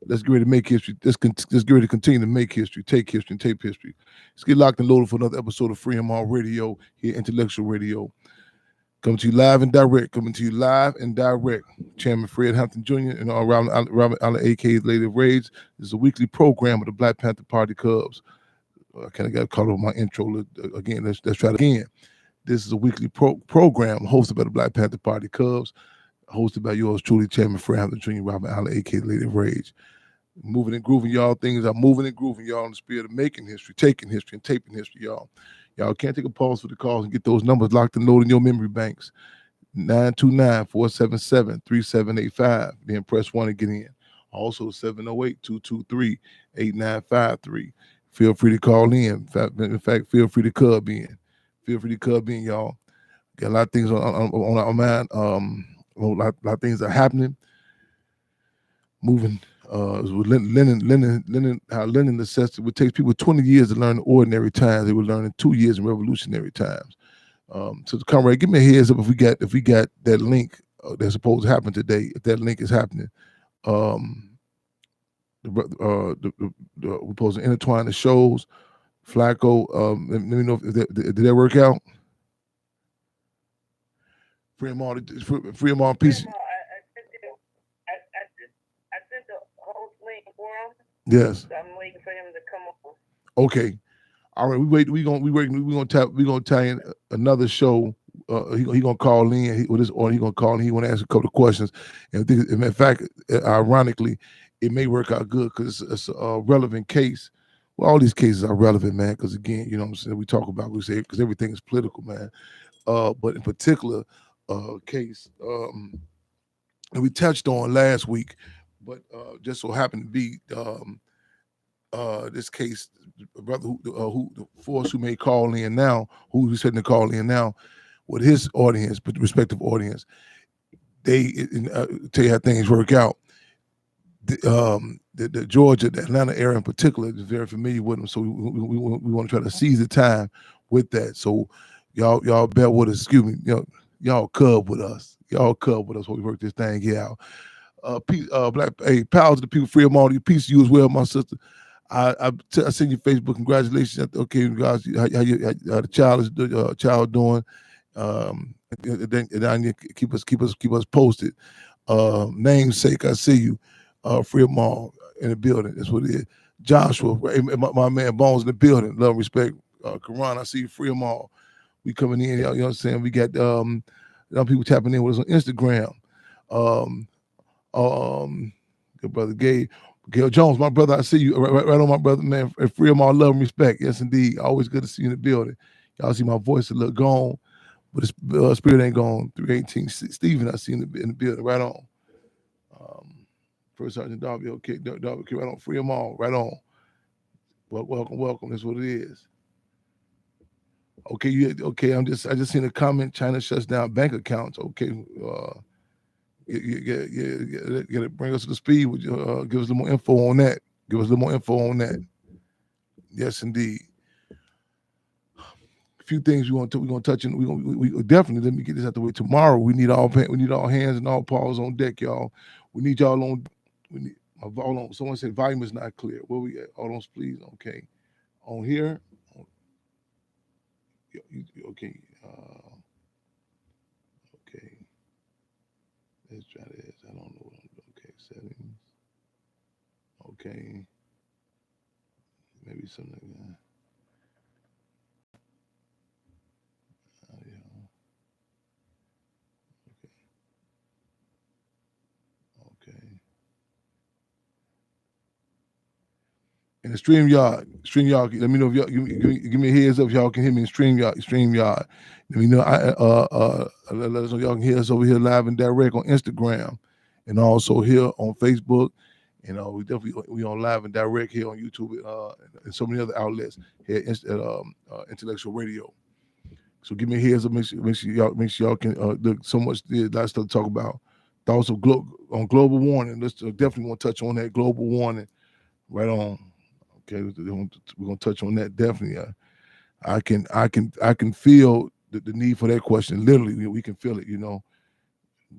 Let's get ready to make history. Let's get ready to continue to make history, take history, and tape history. Let's get locked and loaded for another episode of Free MR Radio here, Intellectual Radio. Coming to you live and direct. Coming to you live and direct. Chairman Fred Hampton Jr. and Robert Allen, a.k.a. Lady of Rage. This is a weekly program of the Black Panther Party Cubs. I kind of got caught up on my intro again. Let's try it again. This is a weekly program hosted by the Black Panther Party Cubs, hosted by yours truly, Chairman Fred Hampton Jr., Robert Allen, a.k.a. Lady of Rage. Moving and grooving, y'all. Things are moving and grooving, y'all, in the spirit of making history, taking history, and taping history, y'all. Y'all can't take a pause for the calls and get those numbers locked and loaded in your memory banks. 929-477-3785. Then press 1 to get in. Also 708-223-8953. Feel free to call in. In fact, feel free to cub in. Feel free to cub in, y'all. Got a lot of things on our mind. A lot of things are happening. Moving. With Lenin, how Lenin assessed it takes people 20 years to learn the ordinary times. They were learning 2 years in revolutionary times. So comrade, give me a heads up if we got that link that's supposed to happen today. If that link is happening, we're supposed to intertwine the shows. Flacco, let me know if did that work out. Free them all, PC. Yes. So I'm waiting for him to come over. Okay. All right. We're gonna tie in another show. He gonna call in. He gonna call in. He want to ask a couple of questions. And in fact, ironically, it may work out good because it's a relevant case. Well, all these cases are relevant, man. Because again, you know what I'm saying. We say because everything is political, man. But in particular, case that we touched on last week. But just so happened to be this case, brother who the force who may call in now, who's setting to call in now, with his audience, but the respective audience, they tell you how things work out. The Georgia, the Atlanta area in particular, is very familiar with them, so we want to try to seize the time with that. So y'all bear with us. Excuse me, y'all cub with us. Y'all cub with us while we work this thing here out. Pals to the people, free of all. Peace to you as well, my sister. I send you Facebook. Congratulations. Okay, guys, how the child doing? Then keep us posted. Namesake, I see you. Free of all in the building. That's what it is. Joshua, my man Bones in the building. Love, respect. Karan, I see you. Free of all. We coming in. You know what I'm saying? We got people tapping in with us on Instagram. Good brother Gabe Jones, my brother, I see you right on, my brother, man. Free of all love and respect. Yes, indeed. Always good to see you in the building. Y'all see my voice a little gone, but the spirit ain't gone. 318 Stephen, I see in the building. Right on. First Sergeant Darby, okay, Darby, okay, right on. Free them all, right on. Welcome. That's what it is. Okay, I just seen a comment. China shuts down bank accounts. Okay, get it. Bring us to the speed. Give us a little more info on that. Yes, indeed. A few things we're gonna touch on. We definitely, let me get this out the way. Tomorrow we need all hands and all paws on deck, y'all. We need y'all on. We need my volume. Someone said volume is not clear. Where we at? Hold on, please. Okay, on here. Okay. Okay. Let's try this. I don't know what I'm doing. Okay, settings. Okay. Maybe something like that. Yeah. Okay. And the StreamYard, let me know if y'all give me a heads up if y'all can hear me in StreamYard. Let me know. Let us know y'all can hear us over here live and direct on Instagram, and also here on Facebook. We definitely on live and direct here on YouTube and so many other outlets here at Intellectual Radio. So give me a heads up. Make sure y'all can look. So much lot stuff to talk about. Thoughts of on global warming. Let's definitely want to touch on that global warming. Right on. Okay, we're gonna touch on that definitely. I can feel the need for that question. Literally, we can feel it.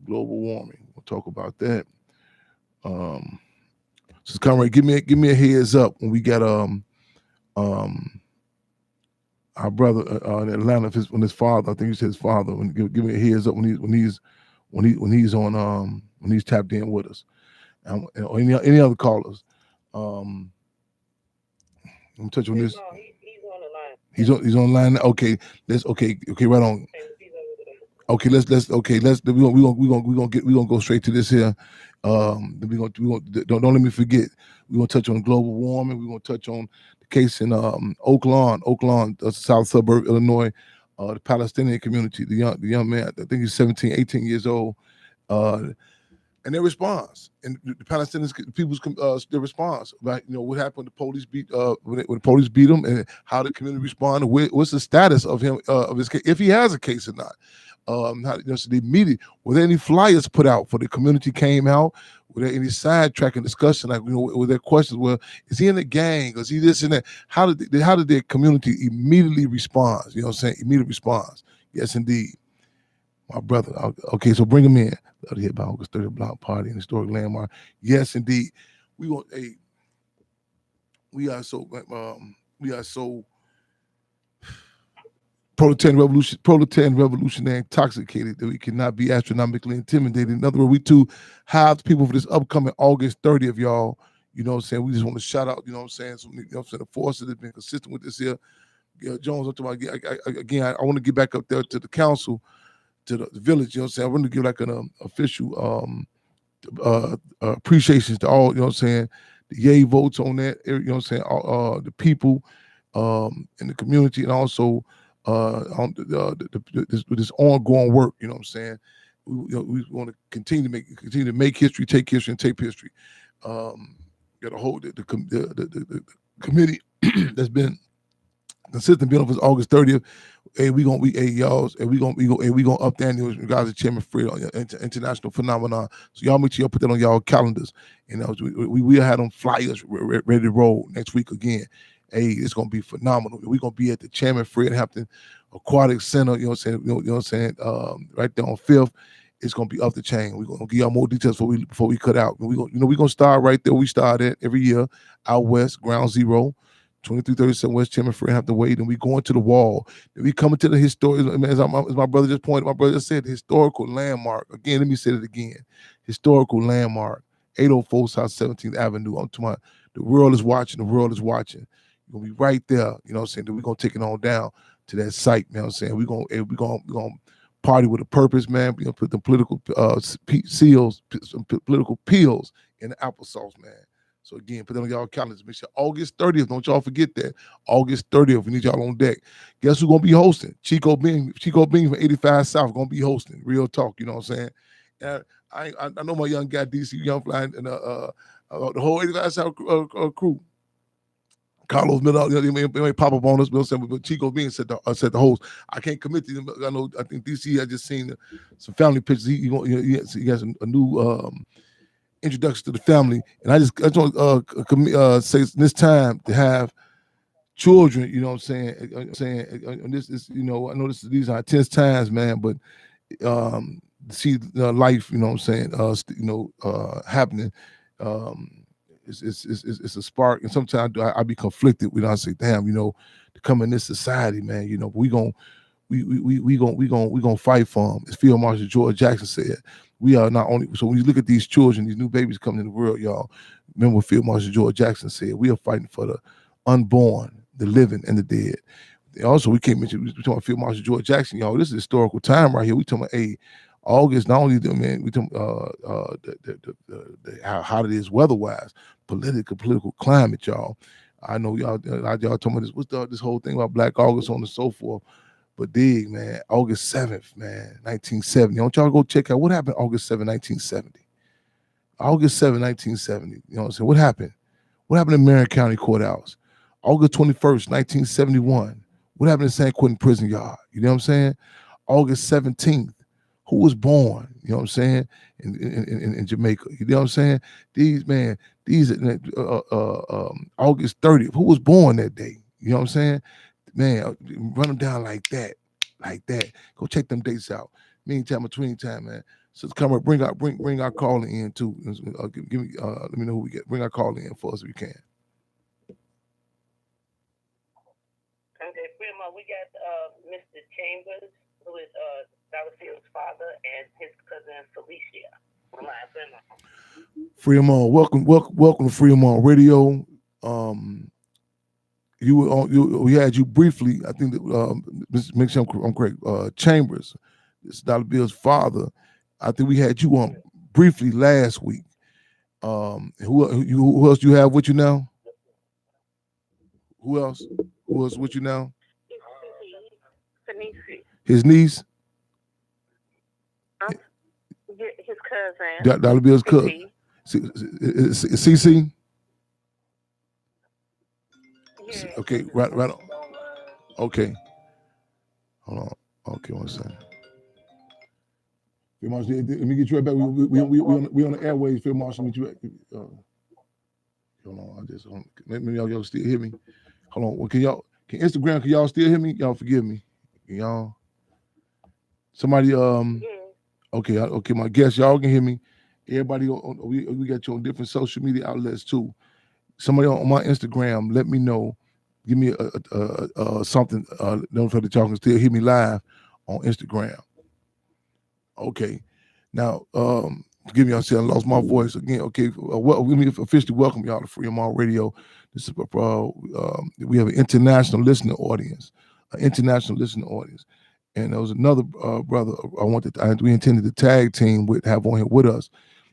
Global warming. We'll talk about that. So Conrad, give me a heads up when we got um our brother in Atlanta, when his father, I think you said his father, give me a heads up when he's on when he's tapped in with us, or any other callers. Um, let me touch on this. No, he's on the line. He's online. Okay, okay, right on. He's over there. Okay, we gonna go straight to this here. Don't let me forget. We're gonna touch on global warming. We're gonna touch on the case in Oakland, south suburb, Illinois, the Palestinian community, the young man, I think he's 17, 18 years old, and their response, and the Palestinian people's their response, right? What happened when the police beat when the police beat him, and how the community responded. What's the status of him of his case, if he has a case or not? So the media, were there any flyers put out for the community came out? Were there any sidetracking discussion? Like, were there questions? Well, is he in a gang? Is he this and that? How did the community immediately respond? Immediate response. Yes, indeed. My brother. Okay, so bring him in. Let hear about August 30th block party and historic landmark. Yes, indeed. We want we are so proletarian revolutionary intoxicated that we cannot be astronomically intimidated. In other words, we too have people for this upcoming August 30th, y'all. You know what I'm saying? We just want to shout out, the forces that have been consistent with this here. Jones, I'm talking about, again, I want to get back up there to the council, to the village, I want to give like an official appreciations to all, the yay votes on that, the people in the community, and also on this ongoing work, we want to continue to make history, take history, and tape history. Got a whole the committee that's been consistent been on since August 30th. Hey, we gonna up there in regards to Chairman Fred on international phenomenon. So y'all make sure y'all put that on y'all calendars. We had on flyers ready to roll next week again. Hey, it's gonna be phenomenal. We're gonna be at the Chairman Fred Hampton Aquatic Center. Right there on Fifth. It's gonna be up the chain. We're gonna give y'all more details before we cut out. We're gonna start right there. We start at every year out west, ground zero. 2337 West Chairman Fred Hampton Way, and we going to the wall. Then we coming to the historic, as my brother just pointed, my brother just said, historical landmark. Again, let me say it again. Historical landmark, 804 South 17th Avenue. I'm talking about the world is watching, the world is watching. You're gonna be right there, Then we're gonna take it on down to that site, We're gonna party with a purpose, man. We're gonna put the political political peels in the applesauce, man. So again, put that on y'all calendars. Make sure August 30th. Don't y'all forget that. August 30th. We need y'all on deck. Guess who's gonna be hosting? Chico Bean from 85 South gonna be hosting. Real talk, you know what I'm saying? And I know my young guy DC Young Fly and the whole 85 South crew. Carlos Miller, they may pop up on us, but Chico Bean said the host. I can't commit to them. I think DC. I just seen some family pictures. He has a new introduction to the family, and I just want to say this time to have children. You know what I'm saying? This is, I know these are intense times, man, but see life. You know what I'm saying? Happening. It's a spark, and sometimes I be conflicted when I say, damn, to come in this society, man. We gonna fight for them. As Field Marshal George Jackson said, we are not only. So when you look at these children, these new babies coming in the world, y'all, remember what Field Marshal George Jackson said. We are fighting for the unborn, the living, and the dead. Also, we talking about Field Marshal George Jackson, y'all. This is a historical time right here. We talking about August. Not only we talking how it is weather-wise, political climate, y'all. I know y'all talking about this. What's this whole thing about Black August on and so forth. But dig, man, August 7th, man, 1970. Don't y'all go check out what happened August 7th, 1970. August 7th, 1970. You know what I'm saying? What happened? What happened in Marion County Courthouse? August 21st, 1971. What happened in San Quentin Prison Yard? You know what I'm saying? August 17th. Who was born? You know what I'm saying? In Jamaica. You know what I'm saying? August 30th. Who was born that day? You know what I'm saying? Man, run them down like that. Go check them dates out. Between time, man. So come up, bring our caller in too. Give me, let me know who we get. Bring our caller in for us if you can. Okay, Grandma, we got Mr. Chambers, who is Dollarfield's father, and his cousin Felicia. Online, Grandma. Fremont, welcome to Fremont Radio. We had you briefly. I think that make sure I'm correct. Chambers, this Dollar Bill's father. I think we had you on briefly last week. Who else do you have with you now? Who else? Who else with you now? His niece. His cousin. Dollar Bill's cousin. CC. Yeah. Okay, right on. Okay. Hold on. Okay, one second. Phil Marshall, let me get you right back. We on the airways. Phil Marshall, let me get you back. Hold on, maybe y'all still hear me. Hold on. Can Instagram? Can y'all still hear me? Y'all forgive me. Can y'all? Somebody Okay. My guest, y'all can hear me. Everybody, we got you on different social media outlets too. Somebody on my Instagram, let me know. Give me something. Don't forget that y'all can still hear me live on Instagram. Okay. Now, forgive me, I said I lost my voice again. Okay. Let me officially welcome y'all to Fremont Radio. This is we have an international listening audience, and there was another brother we intended to tag team have on here with us.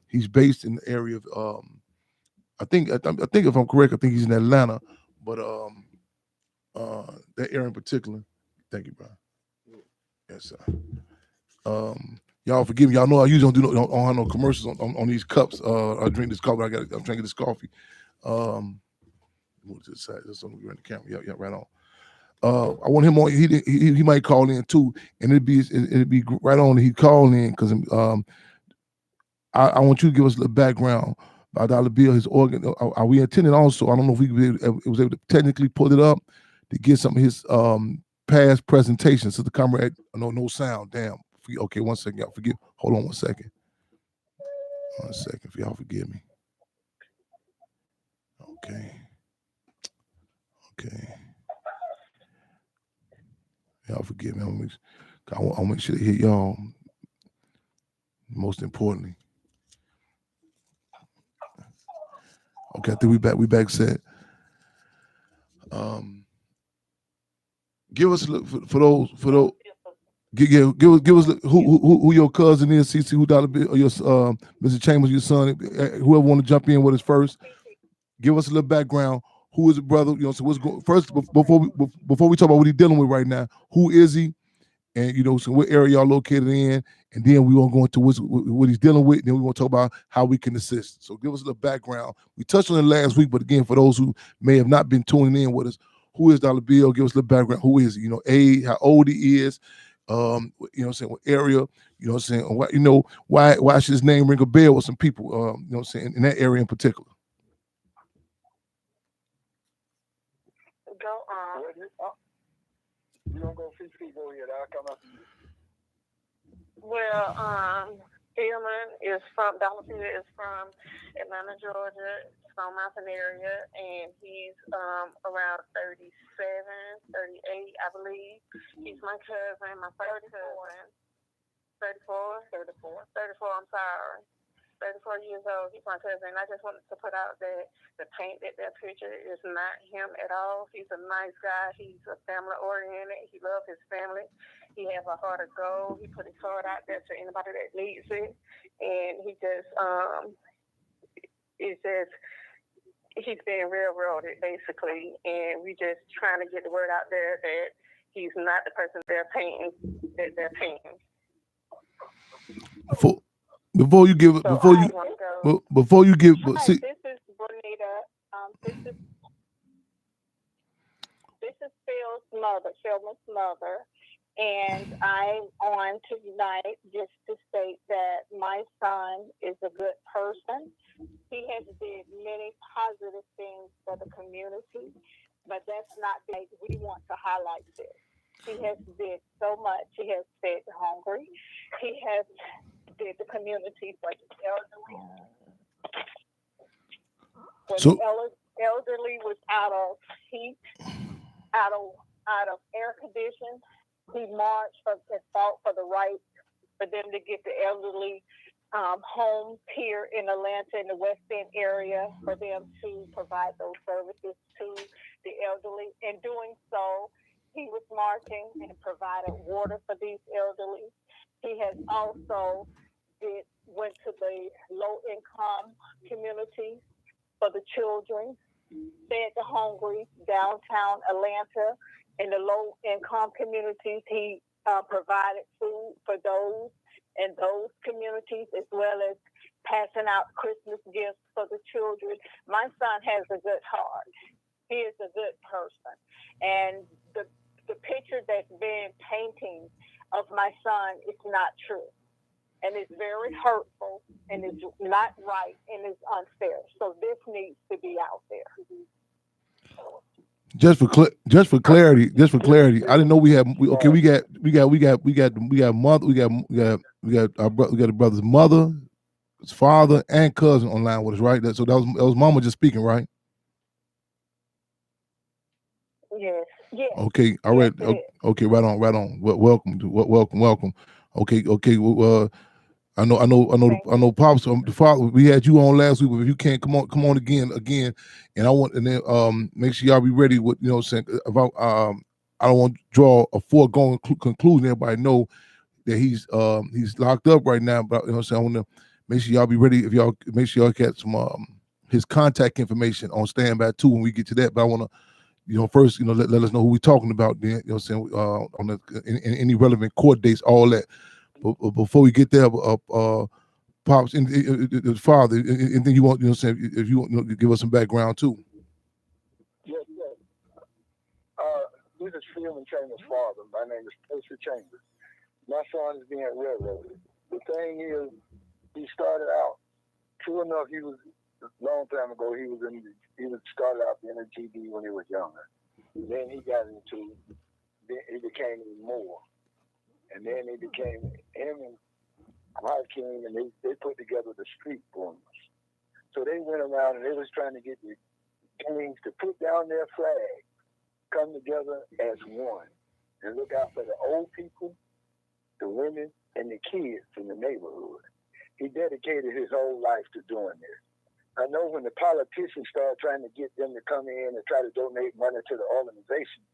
He's based in the area of I think if I'm correct, I think he's in Atlanta, but that area in particular. Thank you, bro. Yes, sir. Y'all forgive me. Y'all know I usually don't have no commercials on these cups. I drink this coffee. I'm drinking this coffee. Move to the side. That's on the camera. Yeah, right on. I want him on. He might call in too, and it'd be right on. He'd call in because I want you to give us a little background about Dollar Bill, his organ. Are we intending also? I don't know if was able to technically pull it up to get some of his past presentations. So the camera had no sound. Damn. Okay, 1 second, y'all. Hold on 1 second. 1 second, if y'all forgive me. Okay. Y'all forgive me. I'll make sure they hear y'all. Most importantly. Okay, I think we back set. Give us for those. Give us who your cousin is, CC, who Dollar Bill, or your Mr. Chambers, your son, whoever want to jump in with us first. Give us a little background. Who is the brother? So what's going first before we talk about what he's dealing with right now? Who is he? And so what area y'all located in? And then we won't go into what he's dealing with. Then we want to talk about how we can assist. So give us a little background. We touched on it last week, but again, for those who may have not been tuning in with us, who is Dollar Bill? Give us a little background. Who is he? Age, how old he is. What area? Why should his name ring a bell with some people? In that area in particular. Go on. You don't go CC, go ahead. I'll come after you. Well, Dollarfield is from Atlanta, Georgia, Stone Mountain area, and he's around 37, 38, I believe. He's my cousin, my first cousin. 34, I'm sorry. 34 years old. He's my cousin. I just wanted to put out that the paint that picture is not him at all. He's a nice guy. He's a family oriented. He loves his family. He has a heart of gold. He put his heart out there to anybody that needs it. And he just he's being railroaded basically. And we just trying to get the word out there that he's not the person they're painting. Before you give, Hi, this is Bonita. This is Philman's mother, and I'm on tonight just to state that my son is a good person. He has did many positive things for the community, but that's not like we want to highlight this. He has did so much. He has fed the hungry. He has did the community for the elderly. When So- the elderly was out of heat, out of air conditioning, he marched and fought for the right for them to get the elderly homes here in Atlanta, in the West End area, for them to provide those services to the elderly. In doing so, he was marching and provided water for these elderly. He has also went to the low-income communities for the children, fed the hungry downtown Atlanta. In the low-income communities, he provided food for those in those communities, as well as passing out Christmas gifts for the children. My son has a good heart. He is a good person. And the picture that's been painting of my son is not true. And it's very hurtful, and it's not right, and it's unfair. So this needs to be out there. Just for clarity, I didn't know we got the brother's mother, his father, and cousin online with us, right? So that was Mama just speaking, right? Yes. Yes. Okay, all right. Yes, Okay, right on. Welcome. Okay. I know, Pops. The father, we had you on last week, but if you can't come on again, and I want, and then make sure y'all be ready with, you know, saying about I don't want to draw a foregone conclusion. Everybody know that he's locked up right now, but you know what I'm saying, I want to make sure y'all be ready. If y'all make sure y'all get some his contact information on standby too when we get to that. But I want to, you know, first, you know, let us know who we're talking about. Then, you know, what I'm saying, on in any relevant court dates, all that. But before we get there, Pops, the father, anything you want, you know, saying, if you want, you know, give us some background too. Yes. This is Freeman Chambers' father. My name is Percy Chambers. My son is being railroaded. The thing is, he started out. True enough, he was a long time ago. He started out being a GD when he was younger. Then he got into. Then he became even more, and then he became him and Hakeem, and they put together the street boomers. So they went around and they was trying to get the gangs to put down their flag, come together as one, and look out for the old people, the women, and the kids in the neighborhood. He dedicated his whole life to doing this. I know when the politicians started trying to get them to come in and try to donate money to the organization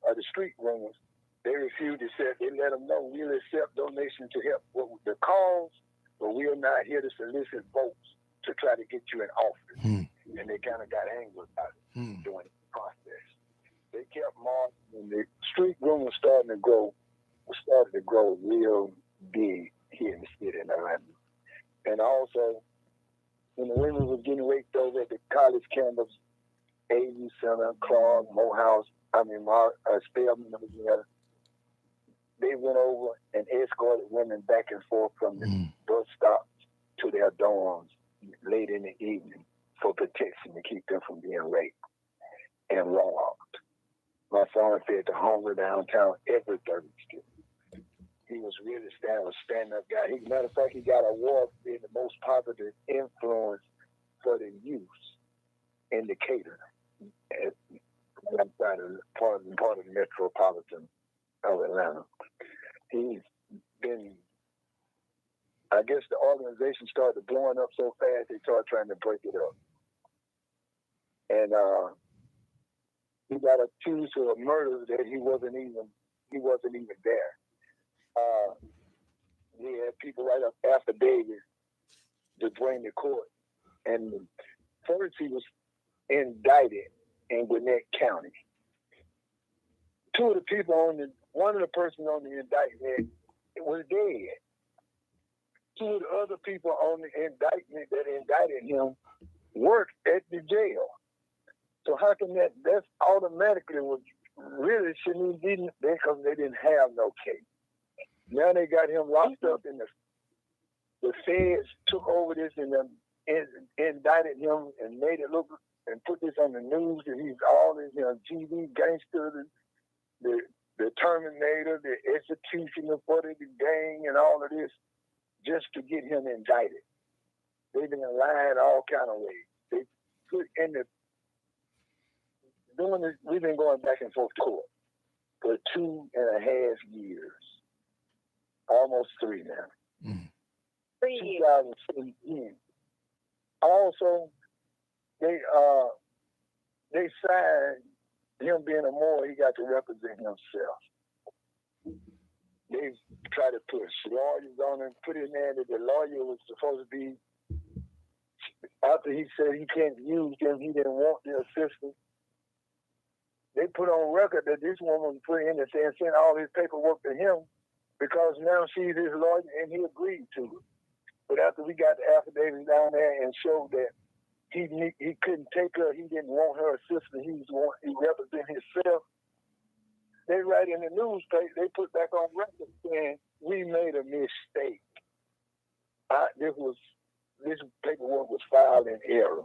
of the street boomers, they refused to accept. They let them know we'll accept donations to help with the cause, but we're not here to solicit votes to try to get you in office. And they kind of got angry about it during the process. They kept marching, and the street rumors started to grow real big here in the city of Atlanta. And also, when the women was getting raped over at the college campus, AU Center, Clark, Morehouse, Spelman, they went over and escorted women back and forth from the bus stops to their dorms late in the evening for protection to keep them from being raped and robbed. My son fed the hunger downtown every Thursday. He was really a stand-up guy. Matter of fact, he got an award for being the most positive influence for the youth in Decatur, outside of part of the metropolitan of Atlanta. He's been, I guess the organization started blowing up so fast they started trying to break it up. And he got accused of a murder that he wasn't even there. He had people write up affidavits to bring to court. And first he was indicted in Gwinnett County. One of the persons on the indictment was dead. Two of the other people on the indictment that indicted him worked at the jail. So how can that's automatically was really shouldn't be because they didn't have no case. Now they got him locked up in the feds took over this and indicted him and made it look and put this on the news that he's all this, GD gangster, the Terminator, the executioner for the gang and all of this. just to get him indicted. They've been lying all kind of ways. They put in the doing this. We've been going back and forth to court for 2.5 years, almost 3 now. 3 years. 2017. Also, they signed him being a Moor. He got to represent himself. They tried to put lawyers on him, put in there that the lawyer was supposed to be. After he said he can't use them, he didn't want the assistance. They put on record that this woman put in and sent all his paperwork to him because now she's his lawyer and he agreed to it. But after we got the affidavit down there and showed that he couldn't take her, he didn't want her assistance, he represented himself. They write in the newspaper, they put back on record saying, we made a mistake. This paperwork was filed in error.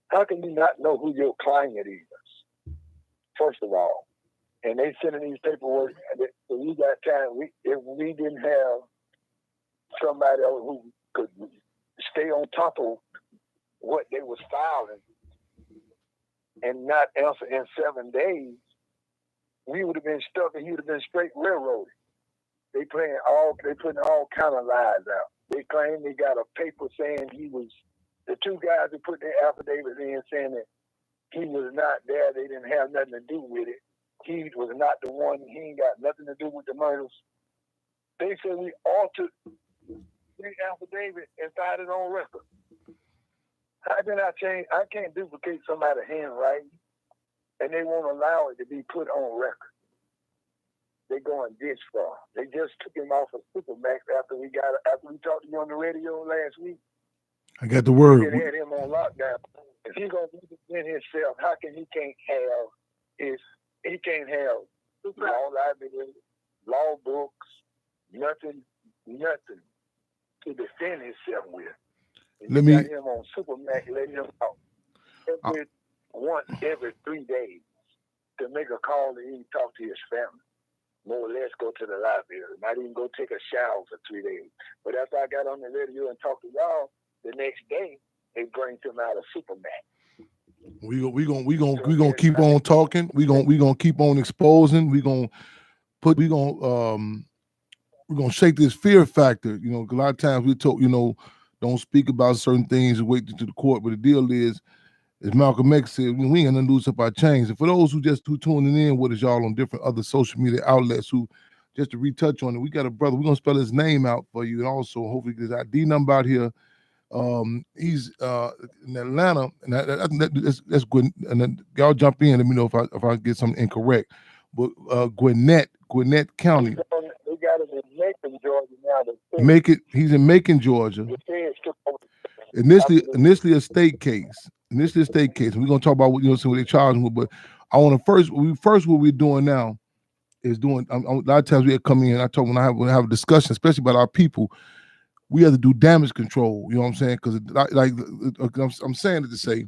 How can you not know who your client is, first of all? And they sending these paperwork, so we got time. If we didn't have somebody who could stay on top of what they was filing and not answer in 7 days, we would have been stuck and he would have been straight railroaded. They putting all kind of lies out. They claim they got a paper saying he was, the 2 guys who put their affidavits in saying that he was not there, they didn't have nothing to do with it. He was not the one, he ain't got nothing to do with the murders. They said we altered the affidavit and filed it on record. How can I change? I can't duplicate somebody's handwriting and they won't allow it to be put on record. They going this far. They just took him off of Supermax after we talked to you on the radio last week. I got the word. They had him on lockdown. If he's gonna represent himself, how can he can't have law library, law books, nothing to defend himself with. And got him on Supermax, let him out every 3 days to make a call and even talk to his family. More or less go to the library, not even go take a shower for 3 days. But after I got on the radio and talked to y'all, the next day they bring him out of Superman. We gonna keep on talking. We gonna keep on exposing. We gonna shake this fear factor. You know, a lot of times we talk. You know, don't speak about certain things and wait to the court. But the deal is, as Malcolm X said, we ain't gonna lose up our chains. And for those who tuning in with us, y'all, on different other social media outlets, who just to retouch on it, we got a brother. We're gonna spell his name out for you, and also hopefully get his ID number out here. He's in Atlanta, and that's good. And then y'all jump in. Let me know if I get something incorrect. But Gwinnett County. They got him in Macon, Georgia now. He's in Macon, Georgia. Initially a state case. We're gonna talk about what they charge him with. But I want to first what we're doing now is doing. A lot of times we come in. I talk when I have a discussion, especially about our people. We have to do damage control. You know what I'm saying? Because I'm saying it to say,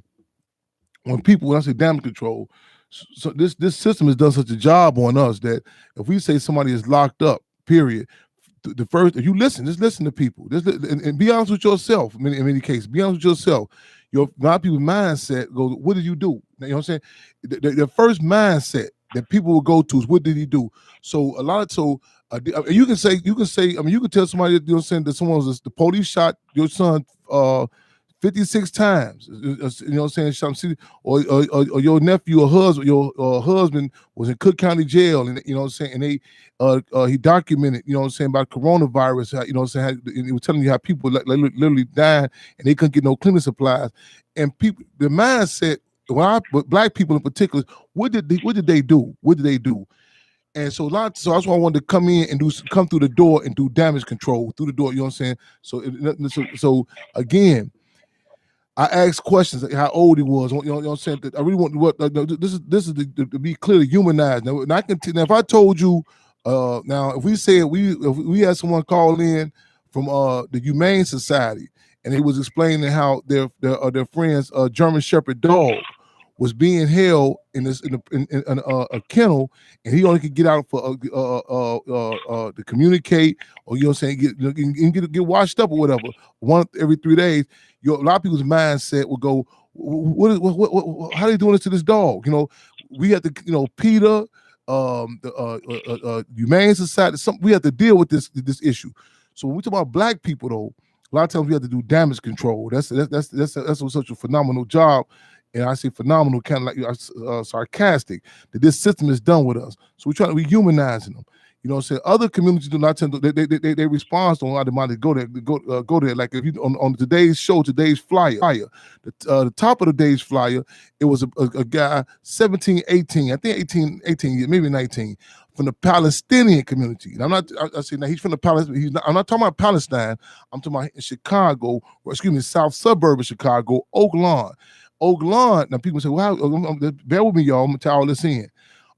when I say damage control, so this system has done such a job on us that if we say somebody is locked up, period. The first, if you listen, just listen to people. And be honest with yourself. In many cases, be honest with yourself. A lot of people's mindset goes, "What did you do?" You know what I'm saying? The first mindset that people will go to is, "What did he do?" So you can say. I mean, you can tell somebody that someone was the police shot your son 56 times. You know what I'm saying? Or your nephew or husband was in Cook County Jail, and you know what I'm saying. And he documented, you know what I'm saying, about coronavirus. How, you know what I'm saying? He was telling you how people literally died and they couldn't get no cleaning supplies. And people, the mindset. But black people in particular, what did they do? What did they do? And so that's why I wanted to come in and come through the door and do damage control through the door. You know what I'm saying? So again, I asked questions like how old he was. You know what I'm saying? I really want this is to be clearly humanized. Now, and I can if I told you now, if we had someone call in from the Humane Society and he was explaining how their friend's German Shepherd dog was being held in a kennel, and he only could get out for to communicate, or you know what I'm saying, get washed up or whatever, one every 3 days. A lot of people's mindset would go, what how are they doing this to this dog? You know, we have to, you know, PETA, the Humane Society, we have to deal with this issue. So when we talk about black people, though, a lot of times we have to do damage control. That's such a phenomenal job, and I say phenomenal, kind of like sarcastic, that this system is done with us. So we're trying to rehumanizing them. You know what I'm saying? Other communities do not tend to, they respond to a lot of money to go there. Like if you on today's show, today's flyer, the top of the day's flyer, it was a guy 17, 18, I think 18, maybe 19, from the Palestinian community. And I say now he's from the Palestine. I'm not talking about Palestine. I'm talking about in Chicago, or excuse me, south suburb of Chicago, Oak Lawn. Oak Lawn. Now people say, well, bear with me, y'all. I'm gonna tie all this in.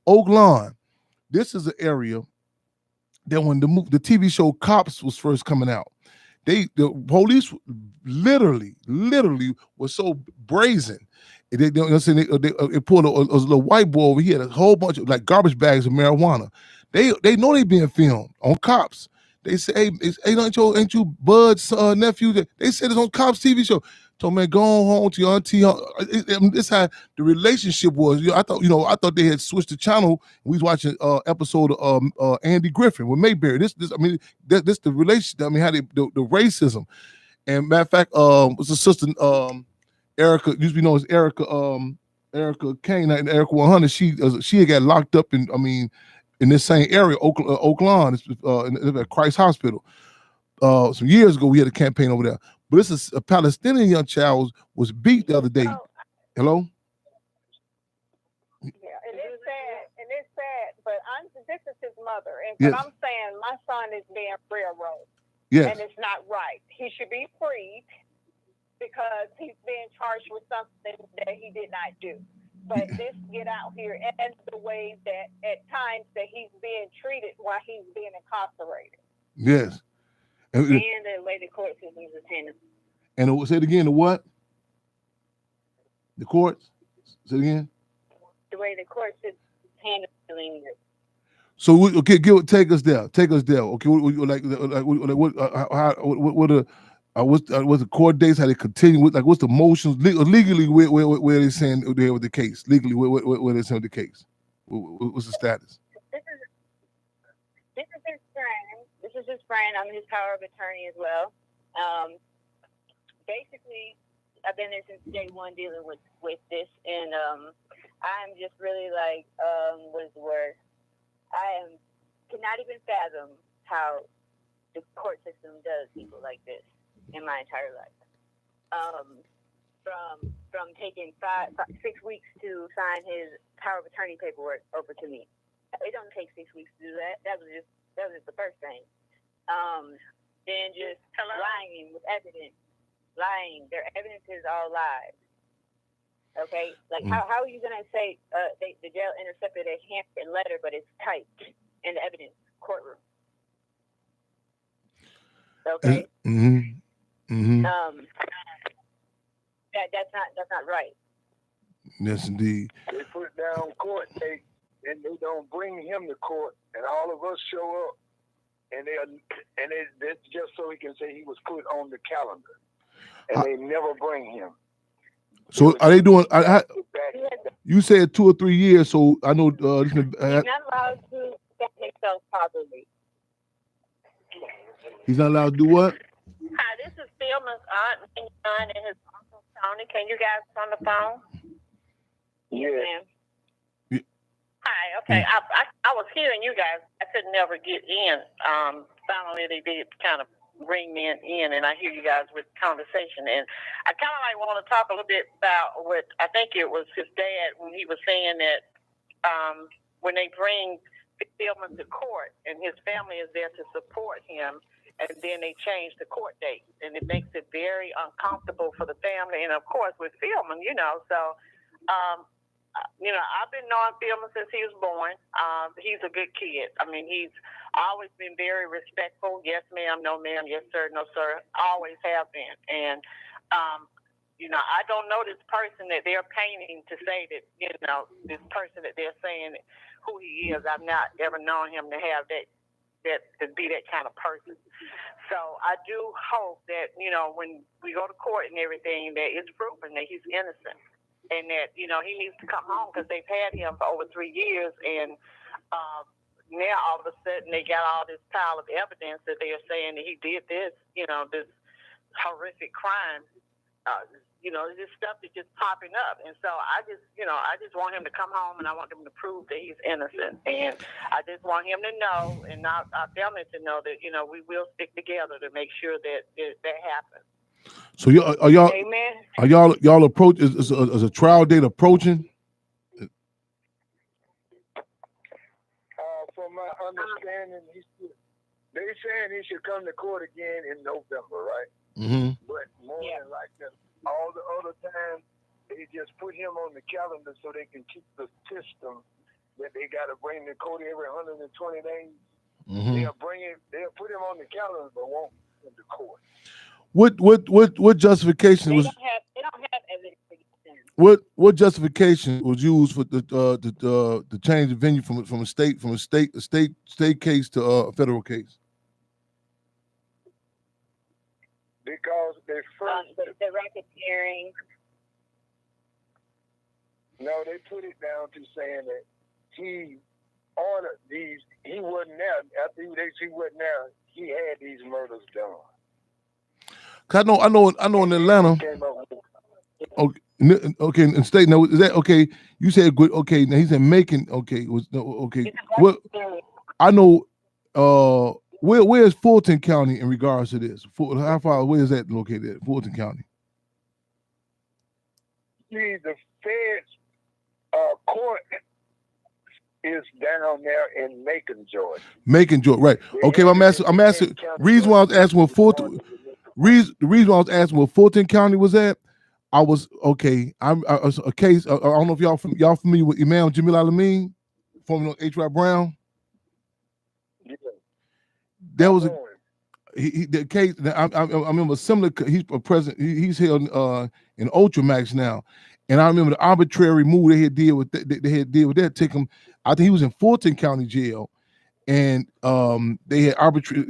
Oak Lawn. This is an area that when the TV show Cops was first coming out, the police literally was so brazen. They pulled a little white boy over here, a whole bunch of like garbage bags of marijuana. They know they being filmed on Cops. They say, hey, ain't you Bud's nephew? They said it's on Cops TV show. Told man, go on home to your auntie. This how the relationship was. I thought they had switched the channel. We was watching episode of Andy Griffin with Mayberry. This the relationship. I mean, how the racism. And matter of fact, was a sister Erica, used to be known as Erica Kane, and Erica 100. She had got locked up in this same area, Oak Lawn, at Christ Hospital. Some years ago, we had a campaign over there. But this is a Palestinian young child was beat the other day. Hello? Yeah, and it's sad, but this is his mother. And yes. But I'm saying my son is being railroaded. Yes. And it's not right. He should be freed because he's being charged with something that he did not do. But this get out here and the way that at times that he's being treated while he's being incarcerated. Yes. And the way the court system is handling. And say it again, the what? The courts? Say it again. The way the court system is handling it. So take us there. Okay, what's the court dates? How they continue with? Like, what's the motions legally? Where they saying they're with the case? Legally, where they saying the case? What's the status? This is his friend. This is his friend. I'm his power of attorney as well. Basically, I've been there since day one dealing with this, and I'm just really like, what is the word? I cannot even fathom how the court system does people like this in my entire life. From taking 6 weeks to sign his power of attorney paperwork over to me. It don't take 6 weeks to do that. That was just the first thing. Then just lying with evidence. Lying. Their evidence is all lies. Okay? Like, how are you going to say the jail intercepted a handwritten letter, but it's typed in the evidence courtroom? Okay? That's not right. Yes, indeed. They put down court date, and they don't bring him to court, and all of us show up, and that's just so he can say he was put on the calendar, and they never bring him. So are they doing? You said 2 or 3 years, so I know. He's not allowed to defend himself properly. He's not allowed to do what? Hi, this is Philman's aunt and his uncle Tony. Can you guys on the phone? Yes, ma'am. Yeah. Hi. Okay. I was hearing you guys. I could never get in. Finally, they did kind of bring me in, and I hear you guys with conversation. And I kind of like want to talk a little bit about what I think it was his dad when he was saying that when they bring Philman to court and his family is there to support him, and then they change the court date, and it makes it very uncomfortable for the family. And of course, with Philman, so. I've been knowing Philman since he was born. He's a good kid. I mean, he's always been very respectful. Yes, ma'am. No, ma'am. Yes, sir. No, sir. Always have been. And I don't know this person that they're painting to say that, this person that they're saying who he is. I've not ever known him to have that to be that kind of person. So I do hope that, when we go to court and everything, that it's proven that he's innocent and that, he needs to come home because they've had him for over 3 years. And now all of a sudden they got all this pile of evidence that they are saying that he did this, this horrific crime. This stuff is just popping up. And so I just want him to come home, and I want him to prove that he's innocent. And I just want him to know, and our family to know that, we will stick together to make sure that happens. So y'all, Amen. Are y'all approach? Is a trial date approaching? From my understanding, they saying he should come to court again in November, right? Mm-hmm. But more than like that, all the other times they just put him on the calendar so they can keep the system that they got to bring the court every 120 days. Mm-hmm. They'll put him on the calendar, but won't in the court. What justification was? They don't have evidence against him. What justification was used for the change of venue from a state case to a federal case? Because they first the racketeering. No, they put it down to saying that he ordered these. He wasn't there after he wasn't there. He had these murders done. Cause I know in Atlanta. Okay, in state. Now is that okay? You said good. Okay, now he said Macon. Okay, okay. Well, I know. Where is Fulton County in regards to this? How far away is that located at Fulton County? See, the feds court is down there in Macon, Georgia. Macon, Georgia, right? Okay, I'm asking. Reason why I was asking what Fulton. The reason why I was asking what Fulton County was at. I was okay. I'm a case. I don't know if y'all familiar with Imam Jamil Alameen, formerly H.Y. Brown. Yeah. There was the case. I remember similar. He's a president. He's held in Ultramax now, and I remember the arbitrary move they had deal with. They had deal with that. Take him. I think he was in Fulton County Jail, and they had arbitrary,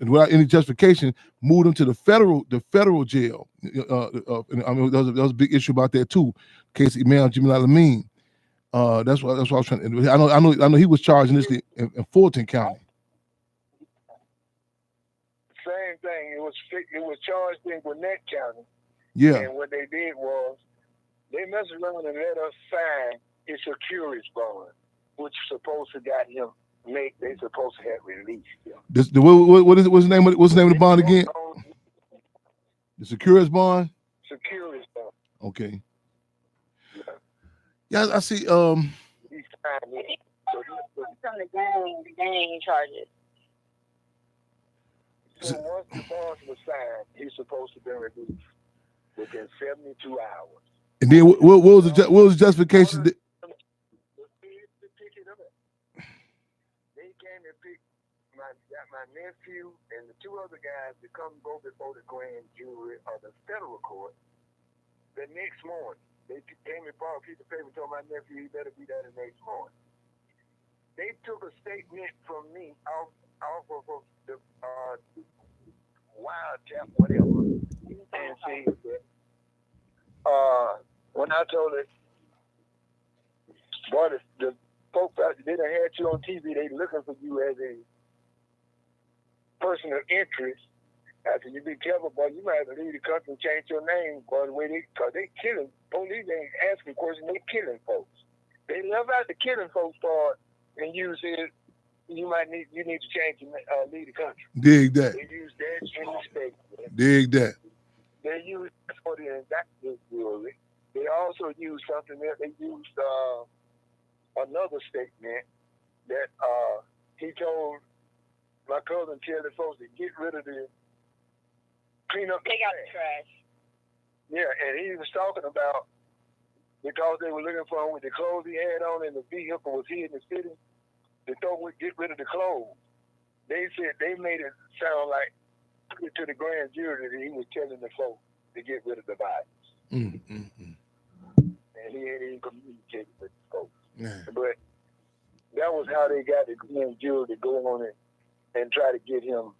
without any justification, moved him to the federal jail. I mean, there was a big issue about that too. Case Imam Jamil Alameen. That's what I was trying to. I know he was charged initially in Fulton County. Same thing. It was charged in Gwinnett County. Yeah. And what they did was they messed around and let us sign his security bond, which supposed to got him. They supposed to have released him. What's the name of the bond again? The securities bond. Securities bond. Okay. Yeah, I see. He signed it. From the gang charges. So once the bond was signed, he's supposed to be released within 72 hours. And then what was the justification? They came and picked my nephew and the two other guys to come go before the grand jury of the federal court the next morning. They came and brought a piece of paper and told my nephew he better be there the next morning. They took a statement from me off of the wiretap, whatever, and said that when I told it, boy, the folks out there, they done had you on TV, they looking for you as a person of interest. I said, you be careful, boy, you might have to leave the country and change your name, boy, because they killing, police ain't asking questions, they killing folks. They left out the killing folks part, and you said, you need to change and leave the country. Dig that. They use that in the statement. Dig that. They used for the indictment jewelry. They also used something that they used another statement that he told my cousin tell the folks to get rid of the clean up. Take out the trash. Yeah, and he was talking about because they were looking for him with the clothes he had on and the vehicle was here in the city. They thought we'd get rid of the clothes. They said they made it sound like to the grand jury that he was telling the folks to get rid of the body. And he ain't even communicating with the folks. But that was how they got the grand jury to go on and try to get him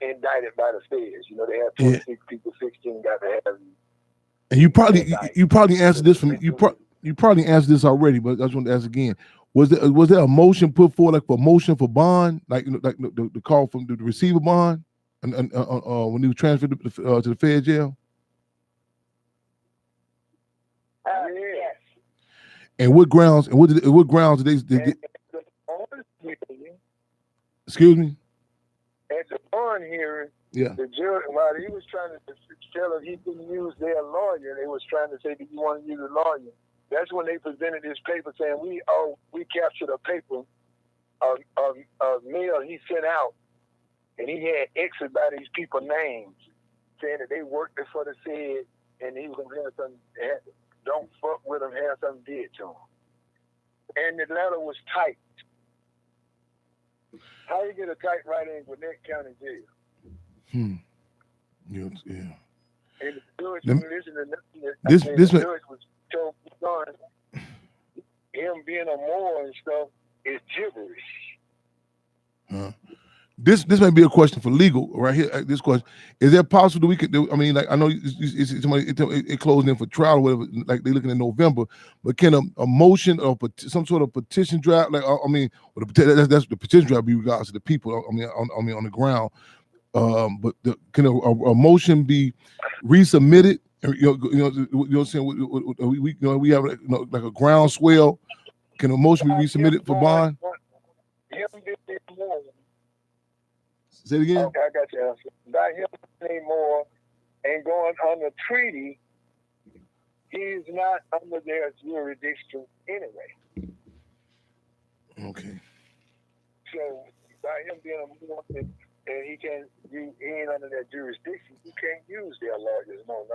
indicted by the feds. You know, they have 26 people, 16 got to have him. And you probably answered this from you probably answered this already, but I just want to ask again. Was there a motion put forward, like for motion for bond, like the call from the receiver bond, and when he was transferred to the Fed jail? Yes. And what grounds? And what grounds did they get? Excuse me. At the bond hearing, the judge, while he was trying to tell them he couldn't use their lawyer, they was trying to say, "Do you want to use a lawyer?" That's when they presented this paper saying, we captured a paper of mail he sent out, and he had X's by these people's names, saying that they worked for the Fed, and he was going to have something, don't fuck with him, have something did to him. And the letter was typed. How you get a typewriter in Gwinnett County Jail? Yeah. And the judge listened to nothing. The judge was told him being a Moor and stuff is gibberish. This may be a question for legal right here. This question: is it possible that we could do? I mean, like I know it's somebody it closed in for trial or whatever. Like they're looking in November, but can a motion or some sort of petition draft? Like I mean, that's the petition draft be regards to the people. I mean on the ground. But can a motion be resubmitted? You know what I'm saying? We have like a groundswell. Can a motion be resubmitted for bond? Say it again. Okay, I got your answer. By him anymore and going on the treaty, he's not under their jurisdiction anyway. Okay. So by him being a Moor and he ain't under their jurisdiction, you can't use their lawyers. No,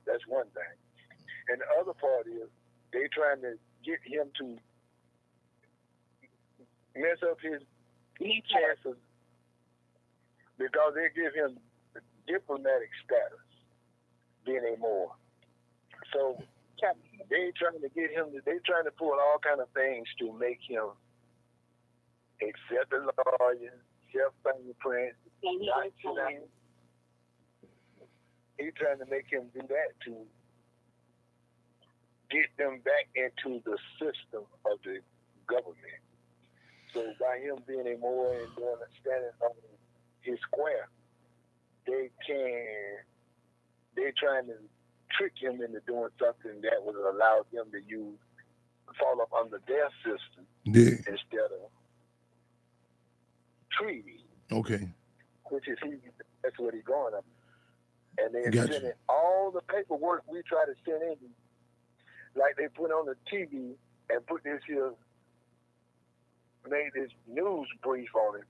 that's one thing. And the other part is they trying to get him to mess up his chances because they give him diplomatic status, being a Moor. So they trying to get him. They trying to pull all kind of things to make him accept the lawyer, accept fingerprints. He's trying to make him do that to get them back into the system of the government. So by him being a Moor and standing on his square, they're trying to trick him into doing something that would allow them to fall up under their system instead of treaty. Okay. Which is that's what he's going on. And they're sending all the paperwork we try to send in, like they put on the TV and put this here, made this news brief on it.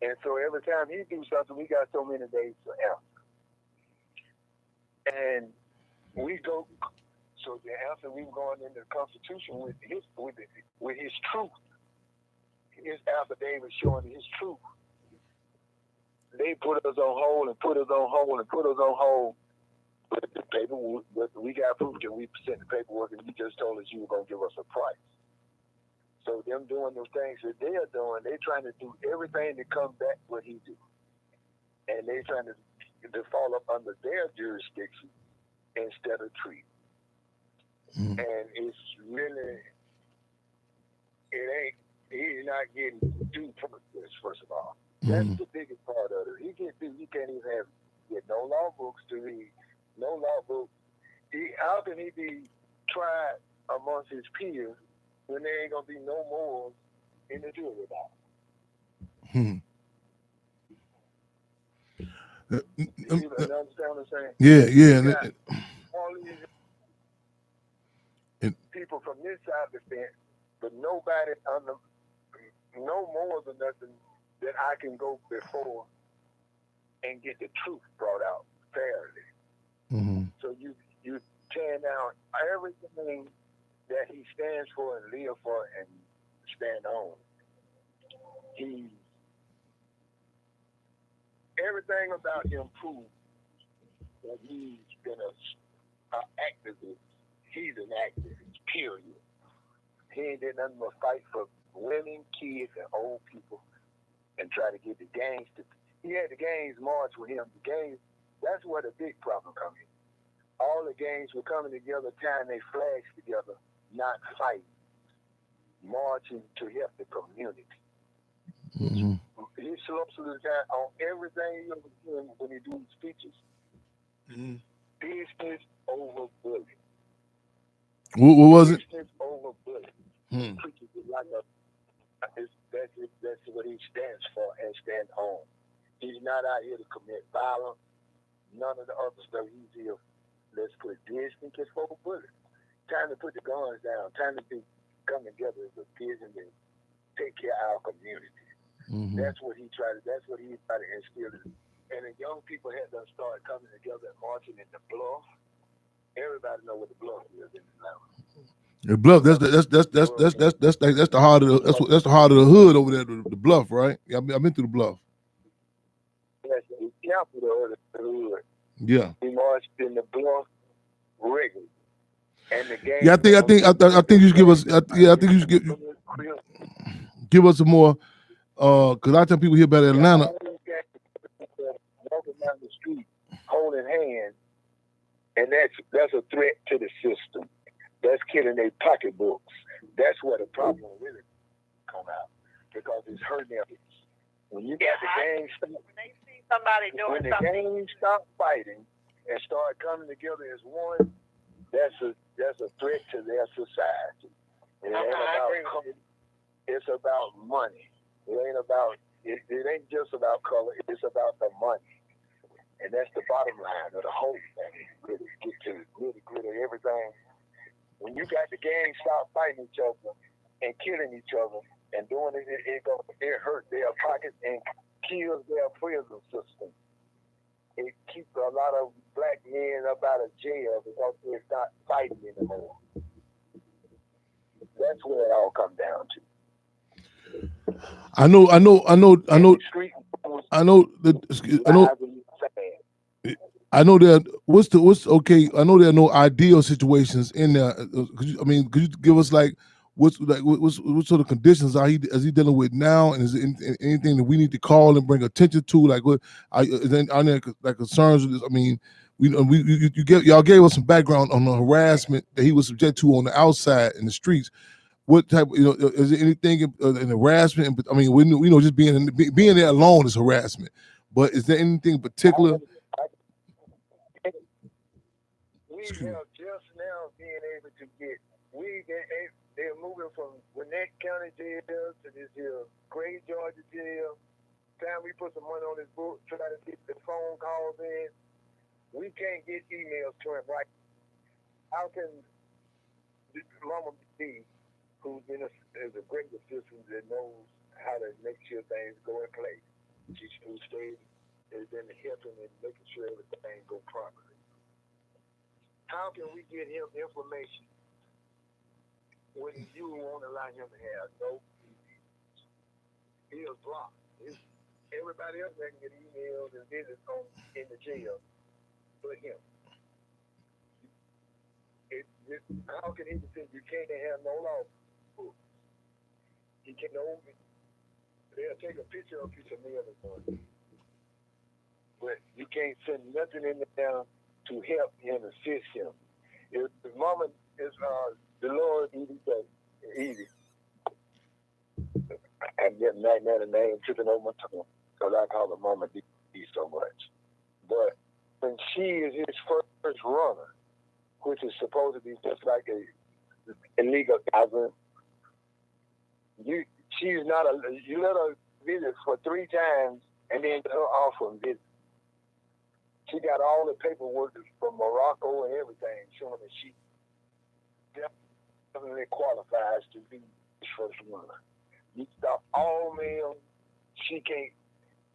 And so every time he do something, we got so many days to answer. And we go, so the answer, we were going into the Constitution with his truth. His affidavit showing his truth. They put us on hold and put us on hold and put us on hold. But the paperwork, we got proof that we sent the paperwork and you just told us you were going to give us a price. So them doing those things that they are doing, they trying to do everything to come back what he do. And they trying to fall up under their jurisdiction instead of treaty. And it's really, he's not getting due process, first of all. That's the biggest part of it. He can't even get no law books to read, no law books. How can he be tried amongst his peers when there ain't gonna be no more in the jury about it? You understand what I'm saying? Yeah. All these people from this side of the fence, but nobody no more than nothing that I can go before and get the truth brought out fairly. So you tear down everything that he stands for and live for and stand on. Everything about him proves that he's been a activist. He's an activist, period. He ain't did nothing but fight for women, kids, and old people and try to get the gangs to. He had the gangs march with him. The gangs, that's where the big problem comes in. All the gangs were coming together, tying their flags together, not fighting, marching to help the community. Mm-hmm. He slopes to the guy on everything when he do speeches. Mm-hmm. Business over bullet. What was it? Business over bullet. Hmm. Preaches it like that's what he stands for and stands on. He's not out here to commit violence. None of the other stuff. He's here. Let's put business over bullet. Time to put the guns down. Time to come together as a business and take care of our community. Mm-hmm. That's what he tried to instill. And the young people had to start coming together and marching in the bluff. Everybody know what the bluff is in Atlanta. The bluff. That's the heart of that's the heart of the hood over there. The bluff, right? Yeah, I've been through the bluff. That's the capital of the hood. Yeah. He marched in the bluff regularly. And the game. Yeah, I think you should give us. I think you should give us some more. Because I tell people here about Atlanta. Walking down the street, holding hands, and that's a threat to the system. That's killing their pocketbooks. That's where the problem really come out because it's hurting their business. When you got the gang when they see somebody doing when the something, gang stop fighting and start coming together as one, that's a threat to their society. It it's about money. It ain't just about color. It's about the money. And that's the bottom line of the whole thing. Really get to the nitty-gritty of everything. When you got the gang stop fighting each other and killing each other and doing it hurt their pockets and kills their prison system. It keeps a lot of black men up out of jail because they're not fighting anymore. That's where it all comes down to. I know that what's okay. I know there are no ideal situations in there. Could you give us like what sort of conditions is he dealing with now, and is there anything that we need to call and bring attention to? Like what is there like concerns with this? I mean, y'all gave us some background on the harassment that he was subject to on the outside in the streets. What type, is there anything in harassment? I mean, we know just being there alone is harassment. But is there anything in particular? We have just now being able to they're moving from Gwinnett County Jail to this here Gray, Georgia Jail. Time we put some money on his book, try to get the phone calls in. We can't get emails to him right. How can Mama B, who's is a great assistant that knows how to make sure things go in place. Who stays has been helping and making sure everything go properly. How can we get him information when you won't allow him to have no emails? He is blocked. Everybody else can get emails and visits in the jail, but him. How can he say you can't have no law? He can they'll take a picture of you to mail it for him. But you can't send nothing in there to help him, assist him. If the mama is the Lord easy. I'm getting that name tripping over my tongue because I call her Mama D so much. But when she is his first runner, which is supposed to be just like a illegal gathering, she's not you let her visit for 3 times and then her off from visit. She got all the paperwork from Morocco and everything showing that she definitely qualifies to be his first runner. You stop all mail, she can't,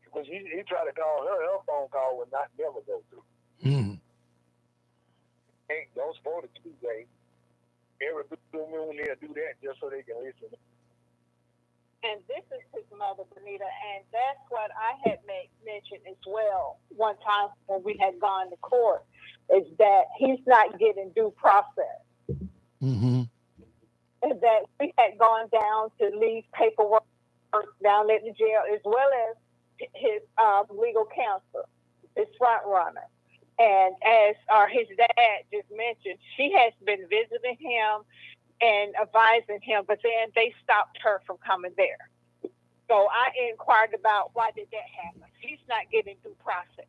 because he tried to call her phone call would not never go through. Mm. Don't support it Tuesday. Every blue moon they'll do that just so they can listen. And this is his mother, Benita, and that's what I had mentioned as well one time when we had gone to court, is that he's not getting due process. Mm-hmm. And that we had gone down to leave paperwork down at the jail, as well as his legal counsel, his front runner. And as his dad just mentioned, she has been visiting him and advising him, but then they stopped her from coming there. So I inquired about why did that happen. He's not getting due process.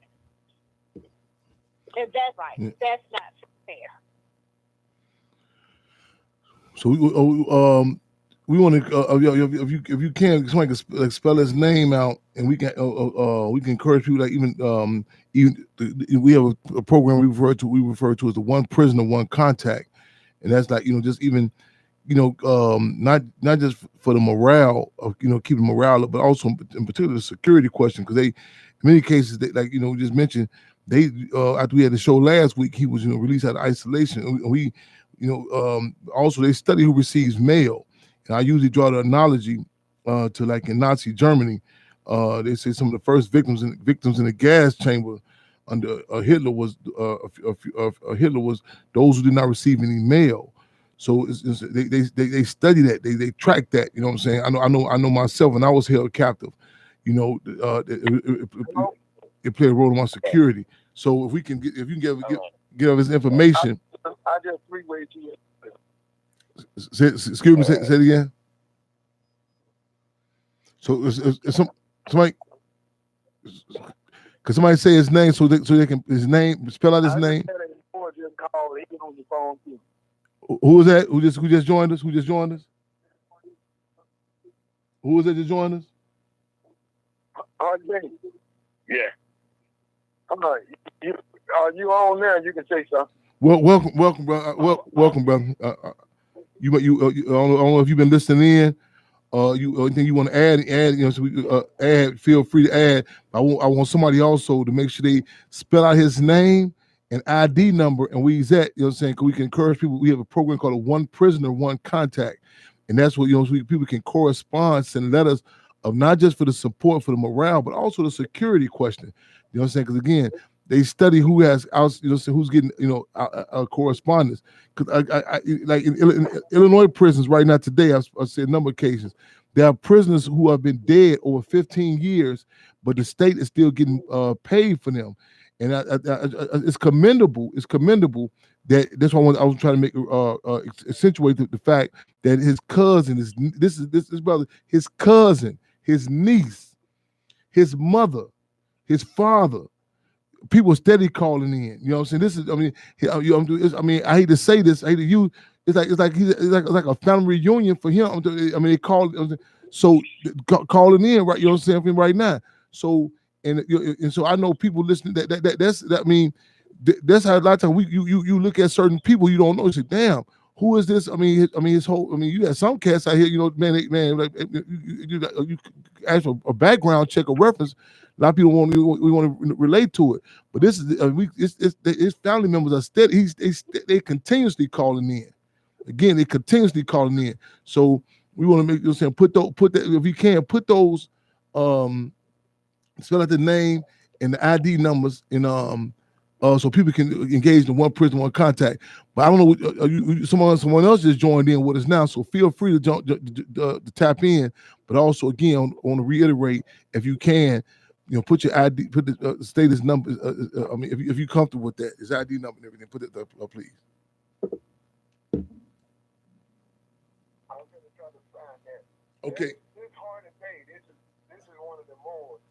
And that's right. Yeah. That's not fair. So we want to if you can, somebody can spell his name out, and we can encourage people, like even we have a program we refer to as the One Prisoner, One Contact, and that's like, just even, not just for the morale of, keeping morale up, but also in particular the security question, because they, in many cases, they, like, we just mentioned, they after we had the show last week, he was released out of isolation, and we also they study who receives mail, and I usually draw the analogy to, like, in Nazi Germany, they say some of the first victims in the gas chamber under Hitler was those who did not receive any mail. So they study that, they track that. You know what I'm saying? I know myself, when I was held captive, it played a role in my security. So if you can give us information. I just three-way to you. Excuse me, say it again. So somebody, could somebody say his name so they can spell out his name? Just call, he on the phone too. Who is that? Who just joined us? Who was it that joined us? Yeah. You on there? You can say something. Well, welcome, brother. Welcome, brother. I don't know if you've been listening in. Anything you want to add? So we add. Feel free to add. I want somebody also to make sure they spell out his name and ID number and where he's at. You know what I'm saying? Because we can encourage people. We have a program called a One Prisoner, One Contact, and that's what, so people can correspond, send letters of not just for the support, for the morale, but also the security question. You know what I'm saying? Because again, they study who has who's getting correspondence. Because I like in Illinois prisons right now today, I've said a number of occasions, there are prisoners who have been dead over 15 years, but the state is still getting paid for them, and it's commendable. It's commendable that that's why I was trying to make accentuate the fact that his cousin is this brother, his cousin, his niece, his mother, his father. People steady calling in. You know what I'm saying? I hate to say this. I hate to use. It's like a family reunion for him. They call. So calling in, right? You know what I'm saying, right now. So and so I know people listening. That's how a lot of times you look at certain people you don't know. You say, damn, who is this? His whole. You got some cats out here. Like you ask for a background check or reference. A lot of people want to relate to it, but this is his family members are steady. They continuously calling in. Again, they continuously calling in. So we want to make you saying put that if you can put those spell out the name and the ID numbers in so people can engage in One Prisoner, One Contact. But I don't know, someone else just joined in with us now, so feel free to tap in. But also, again, I want to reiterate, if you can, put your ID, put the status number. If you're comfortable with that, his ID number and everything, put it up, please. I'm going to try to find that. Okay. This hard to pay. This is one of the more,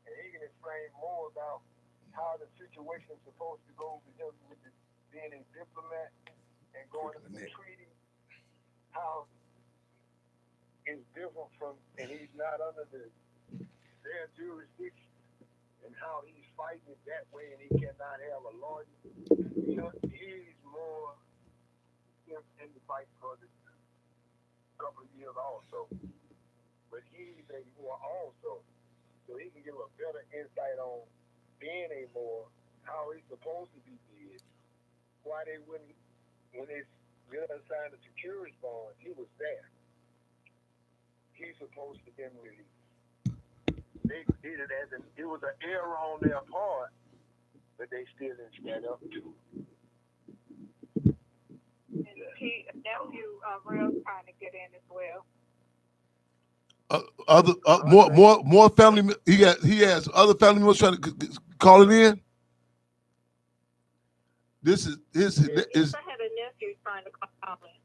and he can explain more about how the situation is supposed to go because with being a diplomat and going to the treaty, how it's different from, and he's not under their jurisdiction, and how he's fighting it that way, and he cannot have a lawyer. He's more in the fight for the couple of years also, but he's a more also, so he can give a better insight on being a more, how he's supposed to be did, why they wouldn't, when they signed the security bond, he was there. he's supposed to been released. They did it it was an error on their part, but they still didn't stand up to it. And nephew Real's trying to get in as well. More family. He has other family members trying to call it in. This is I had a nephew trying to call in.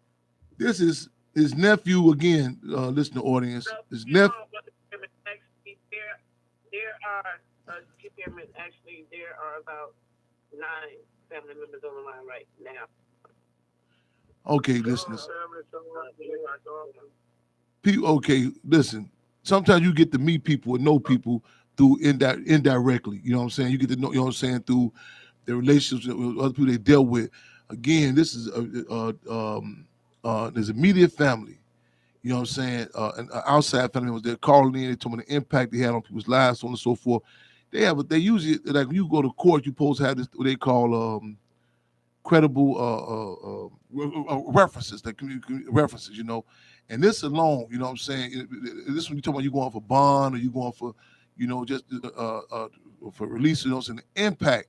This is his nephew again. Listening audience, his nephew. There are about 9 family members on the line right now. Okay, listeners. People, okay, listen. Sometimes you get to meet people and know people through indirectly. You know what I'm saying? You get to know. You know what I'm saying, through their relationships with other people they dealt with. Again, this is there's immediate family. You know what I'm saying? And outside family members, they're calling in. They told me the impact they had on people's lives, so on and so forth. They usually, like when you go to court, you're supposed to have this what they call credible references, like references, you know. And this alone, you know what I'm saying, this when you talk about you going for bond or you going for, you know, just for release, you know what I'm saying, the impact.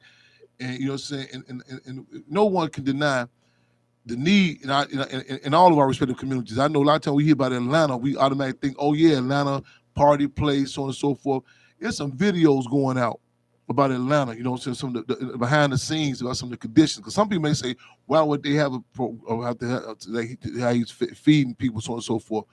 And you know what I'm saying, and no one can deny the need in all of our respective communities. I know a lot of times we hear about Atlanta, we automatically think, oh yeah, Atlanta, party place, so on and so forth. There's some videos going out about Atlanta, you know what I'm saying, some of the behind the scenes about some of the conditions. Because some people may say, why would they have how he's feeding people, so on and so forth.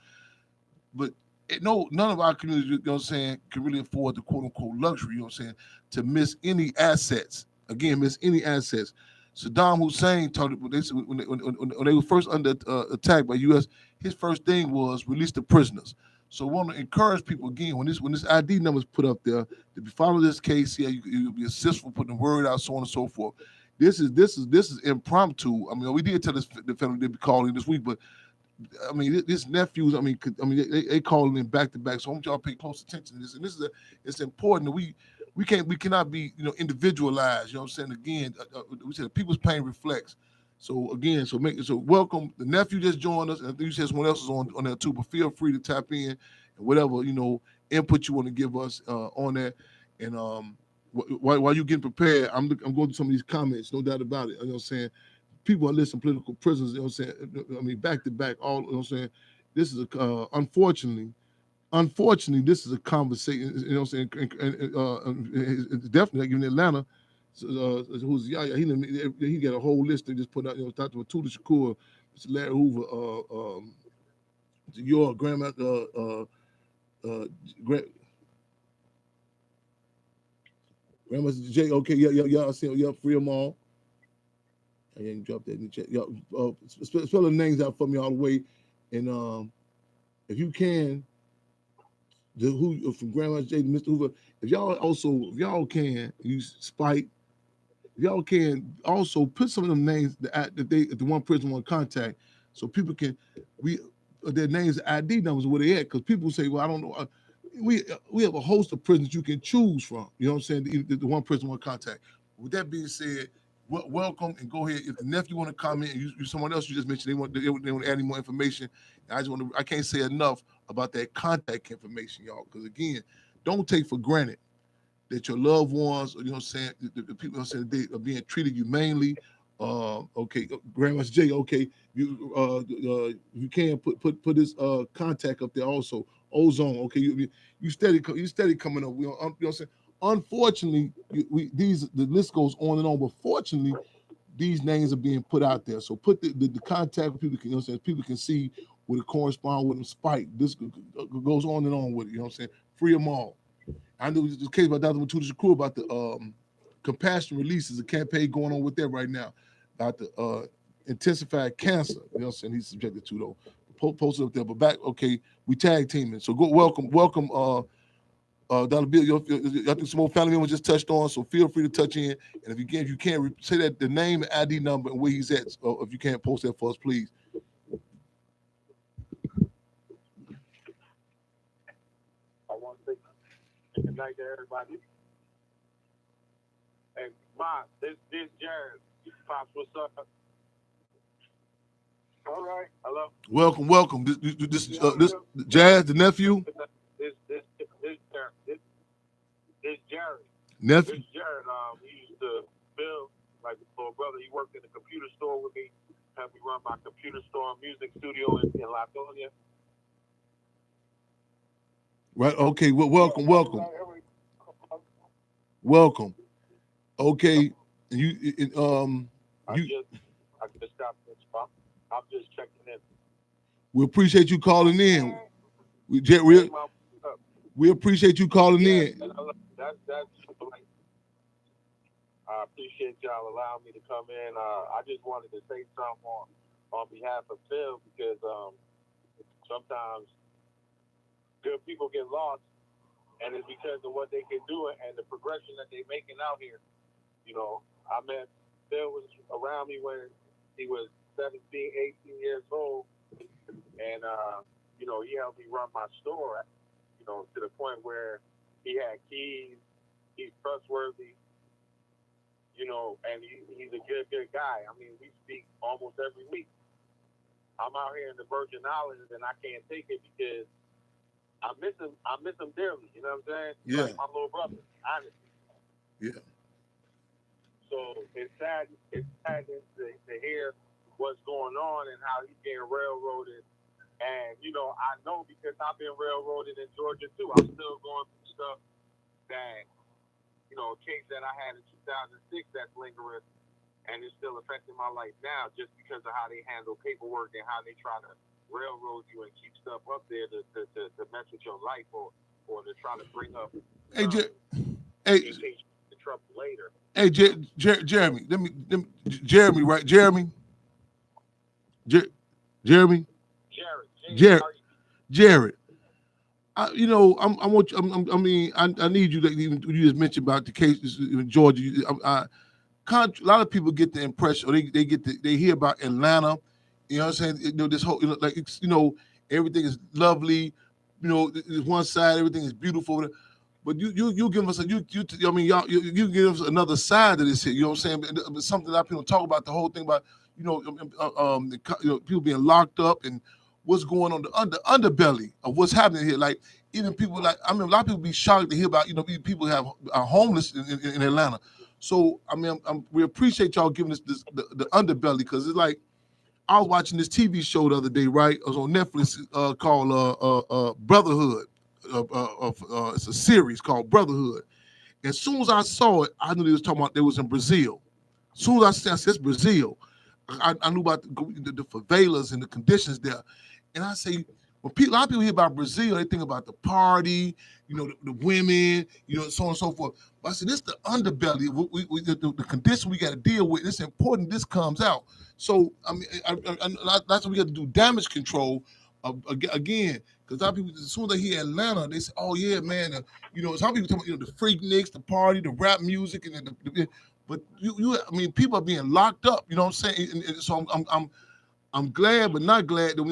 But none of our communities, you know what I'm saying, can really afford the quote unquote luxury, you know what I'm saying, to miss any assets. Again, miss any assets. Saddam Hussein talked about this when they were first under attack by U.S. His first thing was release the prisoners. So I want to encourage people again when this ID number is put up there to follow this case here. You'll be assistful putting the word out, so on and so forth. This is impromptu. I mean, we did tell the family they'd be calling this week, but I mean, this nephews. I mean, they calling in back to back. So I want y'all to pay close attention to this. And it's important that we cannot be, you know, individualized. You know what I'm saying? Again, we said people's pain reflects. So again, so welcome. The nephew just joined us, and I think you said someone else is on there too. But feel free to tap in and whatever, you know, input you want to give us on that. And while you're getting prepared, I'm going through some of these comments. No doubt about it. You know what I'm saying? People are listing political prisoners. You know what I'm saying? I mean, back to back. All, you know what I'm saying? This is unfortunately, this is a conversation. You know what I'm saying? It's definitely like in Atlanta. Who's Yaya? He got a whole list they just put out. You know, Dr. Matuda Shakur, Mr. Larry Hoover, your grandma, Grandma's J. Okay, yeah. I see. Yeah, free them all. I didn't drop that in the chat. Y'all, spell the names out for me all the way, and if you can. Who from Grandma J to Mr. Hoover, if y'all can use Spike, if y'all can also put some of them names that the one person want to contact, so people can their names, ID numbers, where they at, because people say, well, I don't know. We have a host of prisons you can choose from. You know what I'm saying? The one person want to contact. With that being said, welcome, and go ahead. If the nephew want to comment, and you someone else you just mentioned they want to add any more information. I can't say enough about that contact information, y'all, because again, don't take for granted that your loved ones, you know what I'm saying, the people are saying they are being treated humanely. Okay, Grandma's J. Okay, you can put this contact up there also. Ozone. Okay, you steady coming up. You know what I'm saying. Unfortunately, the list goes on and on, but fortunately, these names are being put out there. So put the contact people can, you know what I'm saying, people can see what it corresponds with them. Spike. This goes on and on with it. You know what I'm saying. Free them all. I know this case by Dr. Matuda Shakur about the compassion releases, a campaign going on with that right now about the intensified cancer. You know what I'm saying. He's subjected to though. Posted up there, but back. Okay, we tag teaming. So go welcome. Dr. Bill, I think some more family members just touched on, so feel free to touch in. And if you can't say that the name and ID number and where he's at, if you can't post that for us, please. I want to say good night to everybody. And Bob, this Jared. Pops, what's up? All right. Hello. Welcome. This Jazz, the nephew, This Jared. nephew. This Jared. He used to Bill, like his little brother. He worked in the computer store with me. Helped me run my computer store and music studio in Latonia. Right. Okay. Well, welcome. Okay. I just stopped this spot. I'm just checking in. We appreciate you calling in. We appreciate you calling in. That's like, I appreciate y'all allowing me to come in. I just wanted to say something on behalf of Phil because sometimes good people get lost, and it's because of what they can do and the progression that they're making out here. You know, I met Phil was around me when he was 17, 18 years old, and you know, he helped me run my store. You know, to the point where he had keys. He's trustworthy. You know, and he's a good guy. I mean, we speak almost every week. I'm out here in the Virgin Islands, and I can't take it because I miss him. I miss him dearly. You know what I'm saying? Yeah. Like my little brother, honestly. Yeah. So it's sad. It's sad to hear what's going on and how he's getting railroaded. And you know, I know because I've been railroaded in Georgia too. I'm still going through stuff that, you know, a case that I had in 2006 that's lingering, and it's still affecting my life now just because of how they handle paperwork and how they try to railroad you and keep stuff up there to mess with your life or to try to bring up in case you get in trouble later. Hey, Jeremy, Jeremy, right? Jeremy. Jared. I need you. You just mentioned about the cases in Georgia. A lot of people get the impression, or they hear about Atlanta. You know what I'm saying? You know, this whole, you know, like it's, you know, everything is lovely. You know, there's one side, everything is beautiful. But you give us you give us another side of this here. You know what I'm saying? But something that people talk about, the whole thing about, you know, people being locked up and what's going on the underbelly of what's happening here. Like even people a lot of people be shocked to hear about, you know, people are homeless in Atlanta. So we appreciate y'all giving us the underbelly, because it's like I was watching this TV show the other day, right? It was on Netflix called Brotherhood. It's a series called Brotherhood. As soon as I saw it, I knew they was talking about they was in Brazil. As soon as I said it's Brazil, I knew about the favelas and the conditions there. And I say, when a lot of people hear about Brazil, they think about the party, you know, the women, you know, so on and so forth. But I said, this is the underbelly, the condition we got to deal with. It's important this comes out. So, I mean, that's why we got to do damage control again. Because a lot of people, as soon as they hear Atlanta, they say, oh, yeah, man. You know, some people talk about, you know, the Freakniks, the party, the rap music, and but people are being locked up. You know what I'm saying? And so I'm glad, but not glad that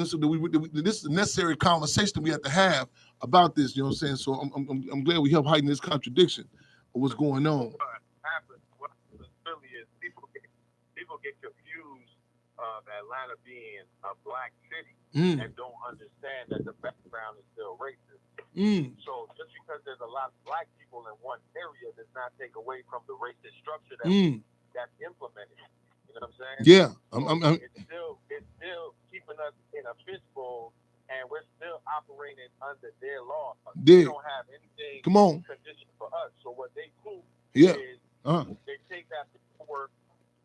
this is a necessary conversation we have to have about this. You know what I'm saying? So I'm glad we help heighten this contradiction of what's going on. What really is people get confused of Atlanta being a black city and don't understand that the background is still racist. So just because there's a lot of black people in one area does not take away from the racist structure that's implemented. You know what I'm saying? Yeah. It's still keeping us in a fishbowl, and we're still operating under their law. They don't have anything conditioned for us. So what they do is they take that paperwork,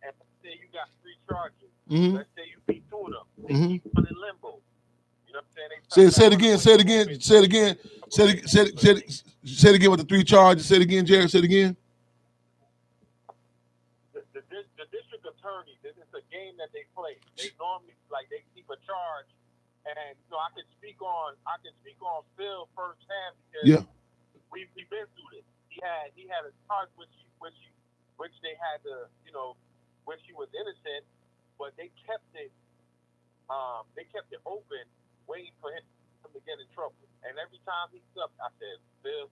and let's say you got 3 charges. Let's say you beat 2 of them. They keep one in limbo. You know what I'm saying? Say it again with the 3 charges. Say it again, Jared. Say it again. The district attorney, this is a game that they play. They normally they keep a charge, and you know I can speak on Phil firsthand because we've been through this. He had a charge which they had to, you know, which he was innocent, but they kept it open, waiting for him to get in trouble. And every time he stepped, I said, Phil,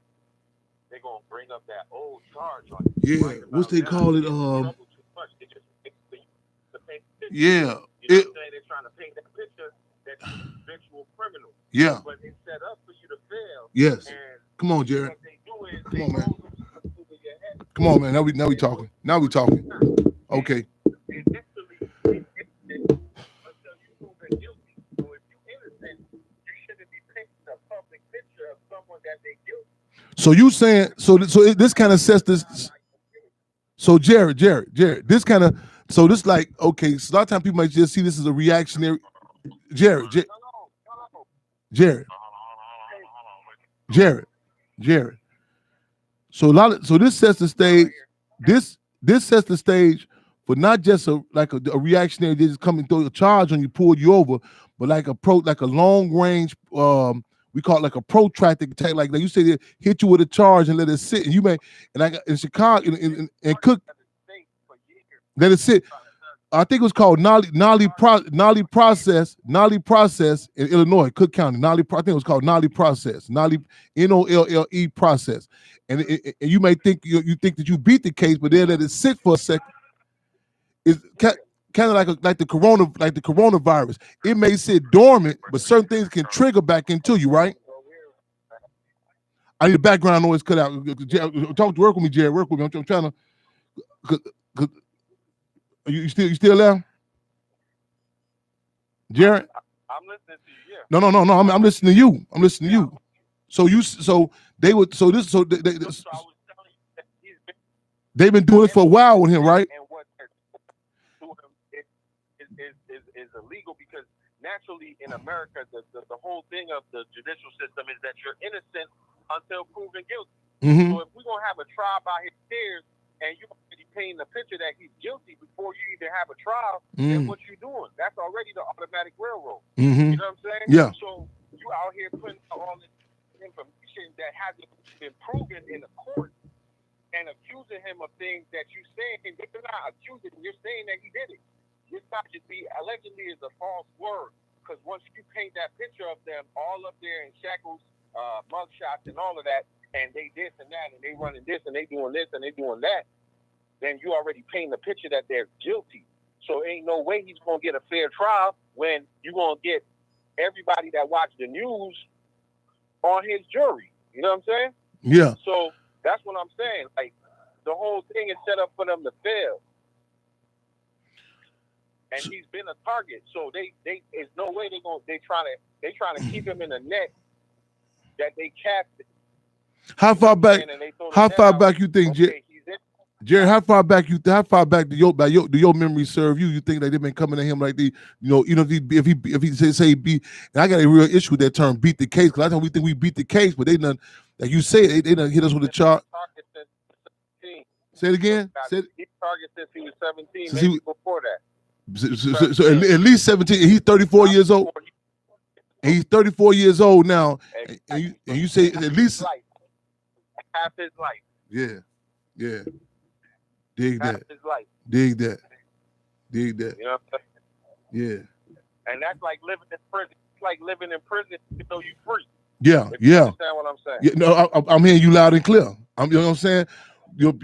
they're gonna bring up that old charge on you. Yeah, what's they call it? They just Yeah. You know what I'm saying? They're trying to paint that picture that you're an eventual criminal. Yeah. But it's set up for you to fail. Yes. And come on, Jared. what they do is Come on, man. over your head. Come on, man. Now we talking. Now we talking. Okay. And initially, until you proven guilty. So if you're innocent, you shouldn't be painting a public picture of someone that they guilty. So you saying this kind of sets this. So Jared, this kind of this like okay. So a lot of times people might just see this as a reactionary. Jared. So this sets the stage. This sets the stage for not just a reactionary that just coming through a charge on you, pulled you over, but like a long range. We call it like a protracted attack. Like you say, they hit you with a charge and let it sit. And you may in Chicago and Cook, let it sit. I think it was called Nolly process in Illinois, Cook County. I think it was called Nolly process. Nolle process. And you may think you think that you beat the case, but then let it sit for a second. It's kind of like the coronavirus. It may sit dormant, but certain things can trigger back into you, right? I need the background noise cut out. Work with me, Jared. Work with me. I'm trying to. You still there, Jared? I'm listening to you. Yeah. No. I'm listening to you. They've been doing it for a while with him, right? And what they're doing is illegal because naturally in America, the whole thing of the judicial system is that you're innocent until proven guilty. Mm-hmm. So if we're gonna have a trial by his peers and you're already painting the picture that he's guilty before you even have a trial, then what you doing? That's already the automatic railroad. Mm-hmm. You know what I'm saying? Yeah. So you out here putting out all this information that hasn't been proven in the court and accusing him of things that you saying, but you're not accusing him, you're saying that he did it. This obviously allegedly is a false word because once you paint that picture of them all up there in shackles, mugshots and all of that, and they this and that, and they running this, and they doing this, and they doing that, then you already paint the picture that they're guilty. So ain't no way he's going to get a fair trial when you're going to get everybody that watched the news on his jury. You know what I'm saying? Yeah. So that's what I'm saying. Like, the whole thing is set up for them to fail. And he's been a target. So there's no way they trying to keep him in a net that they casted. How far back you think, Jared? How far back do your memory serve you? You think that they've been coming at him like if he say beat? And I got a real issue with that term, beat the case, because I think we beat the case, but they done, like you say, they done hit us with a charge. Say it again. He's targeted since he was 17, maybe before that. So at least 17. He's 34 years old. And he's 34 years old now, and you say at least half his life. Yeah. Dig half that. His life. Dig that. You know what I'm saying? Yeah. And that's like living in prison. It's like living in prison even though you're free. Yeah. You understand what I'm saying? Yeah. No, I'm hearing you loud and clear. You know what I'm saying? Because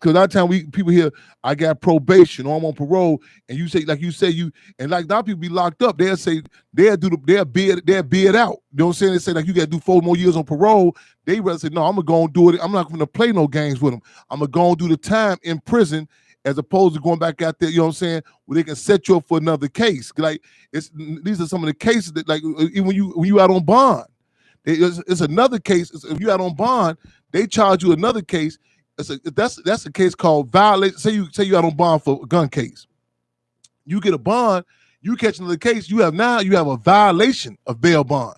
a lot of time people hear I got probation or I'm on parole, and you say like and like a lot of people be locked up. They'll say they'll bid out. You know what I'm saying? They say like you got to do 4 more years on parole. They rather say no, I'm gonna go and do it. I'm not gonna play no games with them. I'm gonna go and do the time in prison as opposed to going back out there. You know what I'm saying? Where they can set you up for another case. Like these are some of the cases that like even when you out on bond, it's another case. If you out on bond, they charge you another case. That's a case called violation. Say you out on bond for a gun case. You get a bond, you catch another case. You have a violation of bail bond,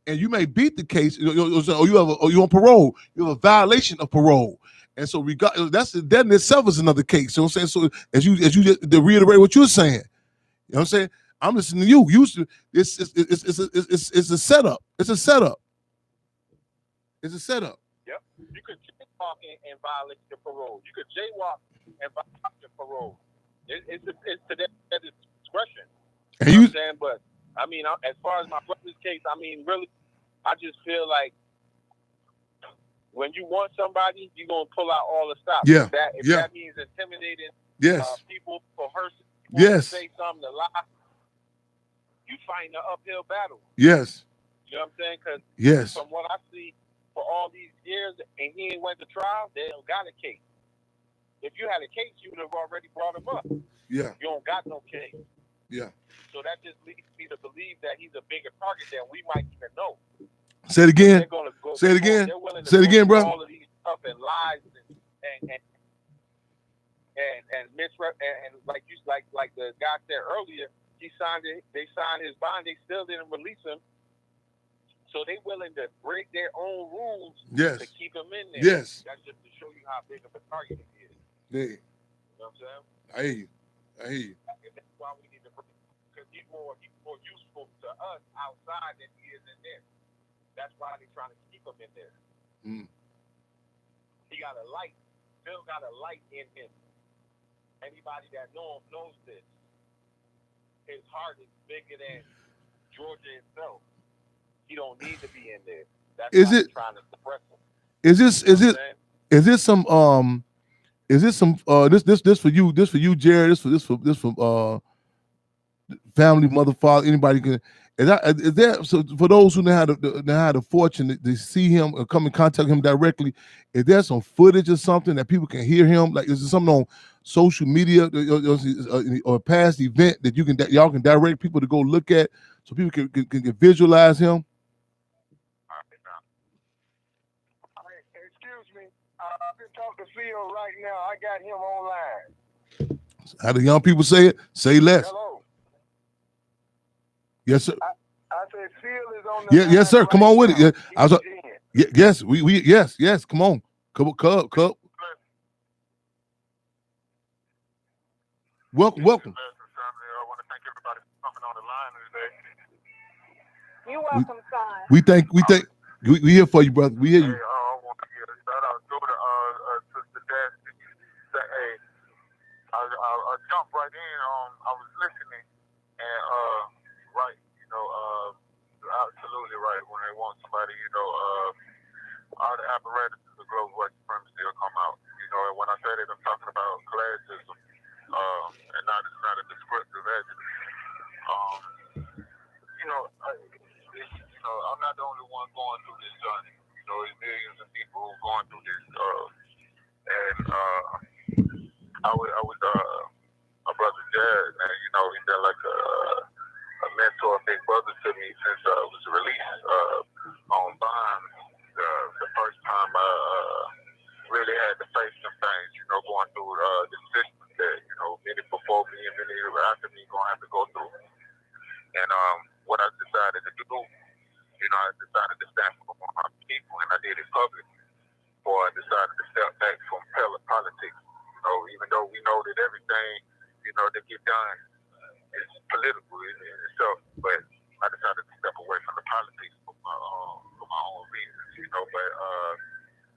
and you may beat the case. Or you on parole. You have a violation of parole, and so that in itself is another case. You know what I'm saying? So as you just to reiterate what you're saying, you know what I'm saying? I'm listening to you. It's a setup. It's a setup. Yep. You could jaywalk and violate your parole. You could jaywalk and violate your parole. It's to their discretion. You know what I'm saying? But I mean, as far as my brother's case, I mean, really, I just feel like when you want somebody, you're gonna pull out all the stops. Yeah. If that means intimidating people, coercing Yes. Say something to lie. You fighting an uphill battle. Yes. You know what I'm saying? Because yes. From what I see, for all these years, and he ain't went to trial, they don't got a case. If you had a case, you would have already brought him up. Yeah. You don't got no case. Yeah. So that just leads me to believe that he's a bigger target than we might even know. Say it again. Say it again. They're willing to Say it again, bro. All of these stuff and lies and misrep and like the guy said earlier, he signed it. They signed his bond. They still didn't release him. So they willing to break their own rules to keep him in there. Yes. That's just to show you how big of a target he is. Yeah. You know what I'm saying? I hear you. And that's why we need to bring him, because he's more useful to us outside than he is in there. That's why they're trying to keep him in there. Mm. He got a light. Phil got a light in him. Anybody that know him knows this. His heart is bigger than Georgia itself. He don't need to be in there. That's why they're trying to suppress him. This for you, Jared, this for family, mother, father, anybody can. Is that so for those who had the fortune to see him or come in contact with him directly? Is there some footage or something that people can hear him? Like, is there something on social media or past event that y'all can direct people to go look at so people can visualize him? Excuse me. I've been talking to Phil right now. I got him online. How the young people say it? Say less. Hello. Yes, sir. I said Phil is on the line. Yes, sir. Come on with it. Yeah. Yes, yes. Come on. Cup. Welcome. I want to thank everybody for coming on the line today. You're welcome, son. We here for you, brother. We hear you. I want to give a shout out to Sister Destiny. Hey, I jumped right in. I was listening, and right, absolutely right. When they want somebody, all the apparatuses of global white supremacy will come out. And when I say that, I'm talking about classism, and not a descriptive adjective. I'm not the only one going through this journey. There's millions of people who are going through this. And I was my brother Jared, and he's been like a mentor, a big brother to me since I was released on bond. The first time I really had to face some things, going through the system that many before me and many after me gonna have to go through. And what I decided to do, I decided to stand for my people, and I did it public. Or I decided to step back from politics. Even though we know that everything, that get done is political in itself, but I decided to step away from the politics for my own reasons. But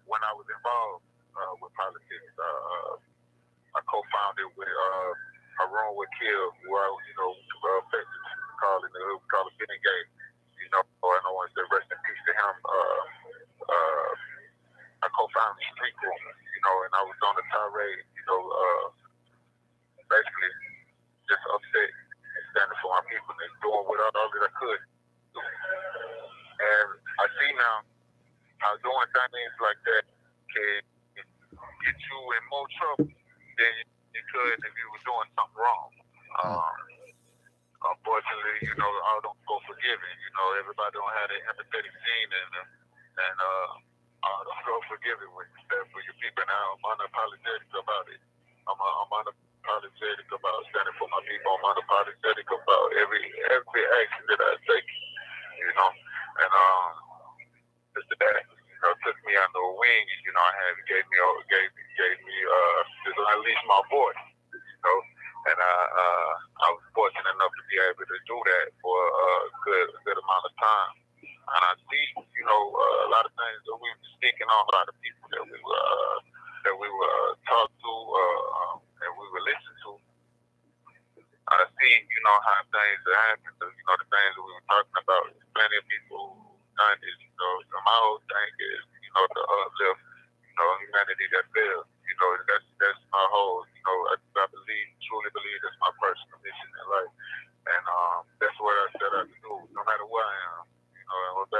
when I was involved with politics, I co-founded with Harun Wakil, who I call it Benny Gate. And I want to say rest in peace to him. I co-founded Street Room, and I was on the tirade, basically just upset and standing for my people and doing what all that I could do. And I see now how doing things like that can get you in more trouble than you could if you were doing something wrong. Unfortunately, all don't go forgiving. Everybody don't have that empathetic gene and all don't go forgiving when you stand for your people. Now I'm unapologetic about it. I'm unapologetic about standing for my people. I'm unapologetic about every action that I take. And Mr. Dad, took me under a wing. Gave me just unleash my voice. And I was fortunate enough to be able to do that for a good amount of time. And I see, a lot of things that we were speaking on, a lot of people that we were talked to, and we were listened to. I see, how things are happening. The things that we were talking about. Plenty of people who done this. My whole thing is, to uplift, humanity that fails. That's my whole. I truly believe that's my personal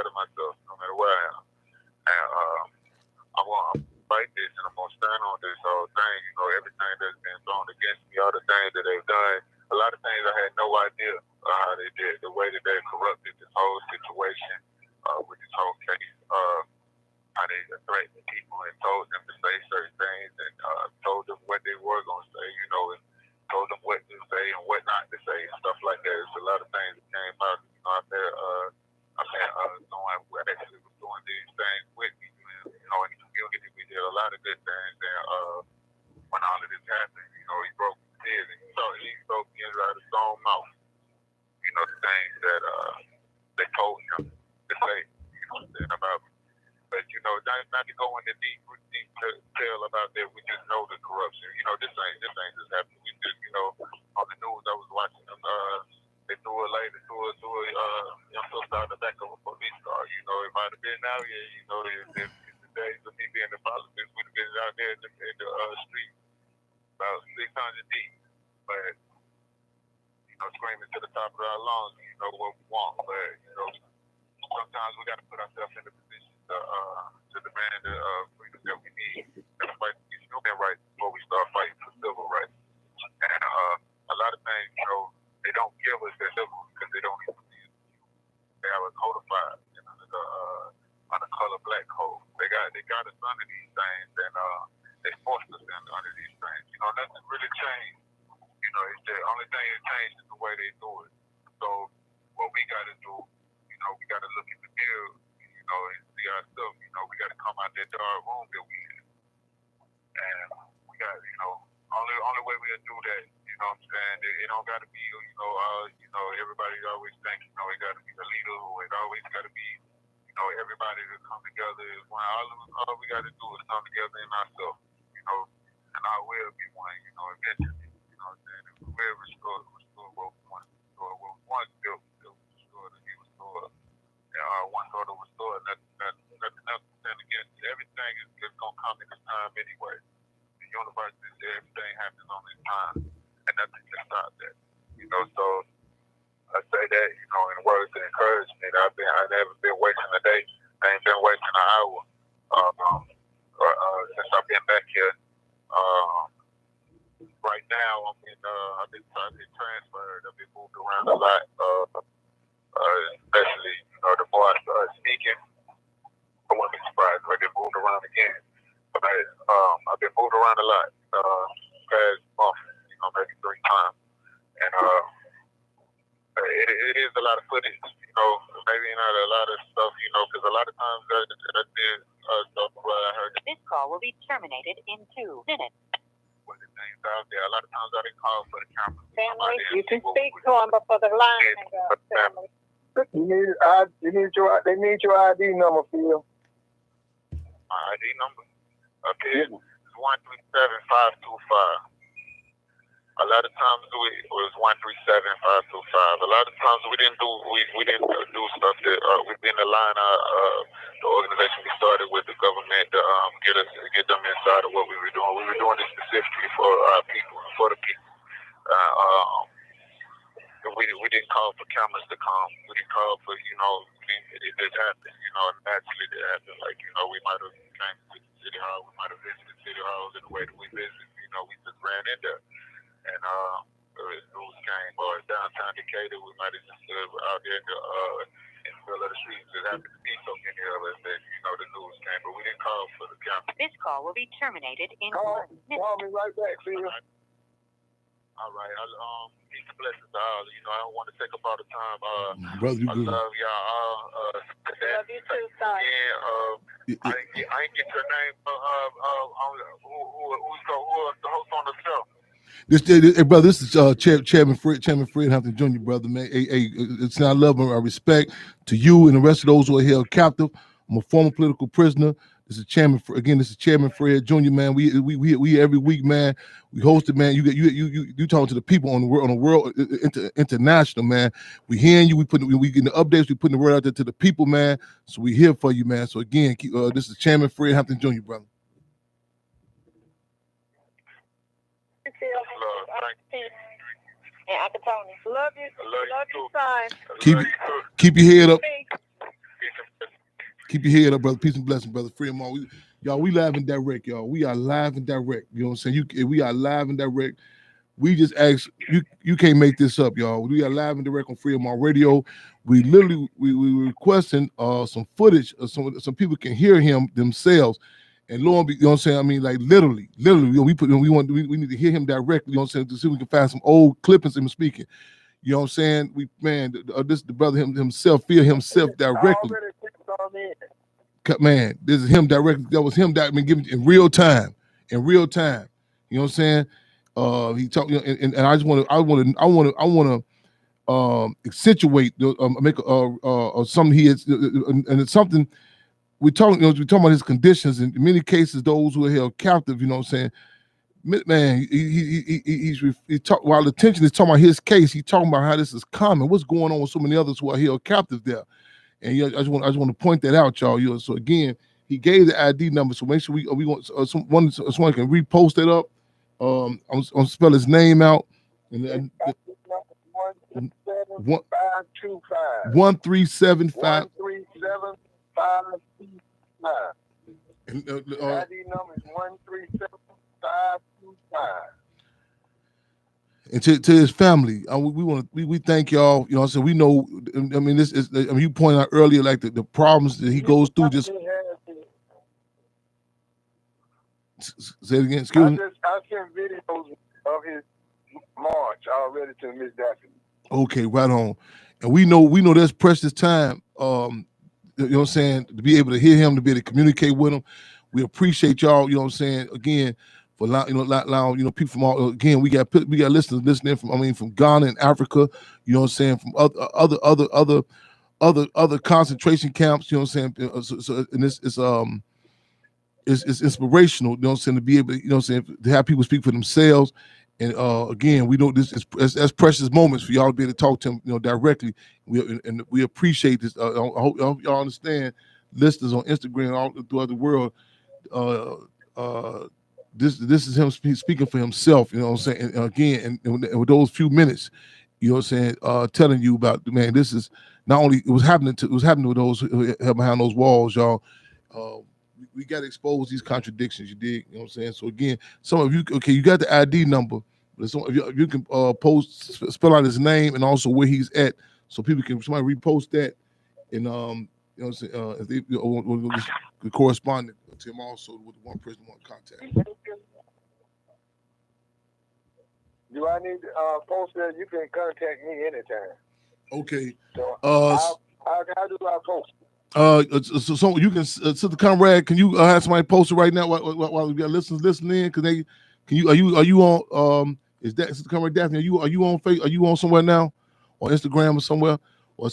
better myself, no matter where I am. And I'm going to fight this, and I'm going to stand on this whole thing. You know, everything that's been thrown against me, all the things that they've done, a lot of things I had no idea how they did, the way that they corrupted this whole situation with this whole case, how they threatened people and told them to say certain things and told them what they were going to say, you know, and told them what to say and what not to say and stuff like that. There's a lot of things that came out, you know, out there. Someone who actually was doing these things with me, you know, in the community. We did a lot of good things. And when all of this happened, you know, he broke his head and he spoke me out of his own mouth. You know, the things that they told him to say, you know what I'm saying, about me. But, you know, not to go into deep detail about that, we just know the corruption. You know, this ain't just happening. We just, you know, on the news, I was watching them, they threw a lady to a young sister out the back of a police car. You know, it might have been out here, you know, if the days of me being in politics, we'd have been out there in the street about 600 deep. But, you know, screaming to the top of our lungs, you know, what we want. But, you know, sometimes we got to put ourselves in the position to demand the freedom that we need and fight for these human rights before we start fighting for civil rights. And a lot of things, you know, they don't give us that civil because they don't even see it. They have it codified under the color black code. They got us under these things, and they forced us under these things. You know, nothing really changed. You know, it's the only thing that changed is the way they do it. So what we got to do, you know, we got to look in the mirror, you know, and see ourselves. You know, we got to come out that dark room that we in, and we got, you know, only way we'll do that. You know what I'm saying? It don't got to be, you know, everybody always think, you know, it got to be the leader, or it always got to be, you know, everybody to come together is one. All we got to do is come together in ourselves, you know, and I will be one, you know, eventually. You know what I'm saying? If we will restore what we want to restore, what we want to build, restore to be restored. And one sort of restored, nothing else to stand against. Everything is going to come in its time anyway. The universe is everything happens on its time. And nothing can stop that, you know. So I say that, you know, in words of encouragement. I never been wasting a day. I ain't been wasting an hour since I've been back here. Right now, I've been transferred. I've been moved around a lot, especially, you know, the more I start speaking, I wouldn't be surprised if I get moved around again. But I've been moved around a lot past month. Maybe 3 times, and it is a lot of footage, you know, maybe not a lot of stuff, you know, because a lot of times I did stuff where I heard this call will be terminated in 2 minutes. When the things out there, a lot of times I didn't call for the camera. Family, you can speak to them before the line hangs up, family. They need your ID number, Phil. My ID number? Okay, it's 137525. A lot of times it was 137525. A lot of times we didn't do stuff that we didn't align the organization we started with the government to get them inside of what we were doing. We were doing this specifically for our people, for the people. We didn't call for cameras to come. We didn't call for, you know, it just happened. You know, naturally it happened. Like, you know, we might have came to the city hall. We might have visited city halls in the way that we visited. You know, we just ran in there. And news came, or downtown Decatur, we might have just stood out there in the middle of the streets. There happened to be so many of us that, you know, the news came, but we didn't call for the camera. This call will be terminated in 1 minute. Call me right back, Phil. All right. Peace and blessings to all. You know, I don't want to take up all the time. Brother, you good. I love y'all all. Love you too, son. I ain't get your name. Who's the host on the show? Hey, brother, this is Chairman Fred Hampton Jr., brother, man. Hey, it's I love and I respect to you and the rest of those who are held captive. I'm a former political prisoner. This is Chairman Fred Jr., man. We every week, man. We host it, man. You talking to the people on the world international, man. We hearing you. We getting the updates. We putting the word out there to the people, man. So we here for you, man. So again, this is Chairman Fred Hampton Jr., brother. And Uncle Tony. Love you, son. Keep your head up. Peace and Keep your head up, brother. Peace and blessing, brother. Free them all. Y'all, we live and direct, y'all. We are live and direct. You know what I'm saying? We are live and direct. We just ask you can't make this up, y'all. We are live and direct on Freedom on Radio. We literally we requesting some footage of some people can hear him themselves. And lo and behold, you know what I'm saying? I mean, like literally, you know, we need to hear him directly, you know what I'm saying, to see if we can find some old clippings of him speaking. You know what I'm saying? The brother himself feel himself directly. Man, this is him directly. That was him that been given in real time. In real time. You know what I'm saying? He talked, you know, and I just want to accentuate, make something he is, and it's something we're talking about his conditions. In many cases, those who are held captive, you know what I'm saying? Man, while the attention is talking about his case, he's talking about how this is common. What's going on with so many others who are held captive there? And I just want to point that out, y'all. You know, so again, he gave the ID number, so make sure we want someone can repost that up. I'm gonna spell his name out. And 1375. And ID number is 137525. And to his family, we thank y'all. You know what I'm saying? We know. I mean, this is. I mean, you pointed out earlier, like the problems that he goes through. Just say it again. Excuse me. I sent videos of his march already to Miss Daphne. Okay, right on. And we know there's precious time. You know what I'm saying, to be able to hear him, to be able to communicate with him. We appreciate y'all. You know what I'm saying? Again, for allowing people from all. Again, we got listeners listening from Ghana and Africa. You know what I'm saying? From other concentration camps. You know what I'm saying? So and it's inspirational. You know what I'm saying, to be able, you know what I'm saying, to have people speak for themselves. And again, we know this is that's precious moments for y'all to be able to talk to him, you know, directly. We appreciate this. I hope y'all understand. Listeners on Instagram all throughout the world. This is him speaking for himself. You know what I'm saying? And again, and with those few minutes, you know what I'm saying, telling you about, man, this is not only it was happening with those who are behind those walls, y'all. We got to expose these contradictions. You dig? You know what I'm saying? So again, some of you, okay, you got the ID number. But if you can spell out his name and also where he's at, so people can somebody repost that, and you know what I'm saying, if they the correspondent to him also with one person one contact. Do I need to post that? You can contact me anytime. Okay. So how do I post? So you can Sister Conrad, can you have somebody post it right now while we got listeners listening? Are you on is that Sister Conrad Daphne? Are you on Facebook? Are you on somewhere now, on Instagram or somewhere? Or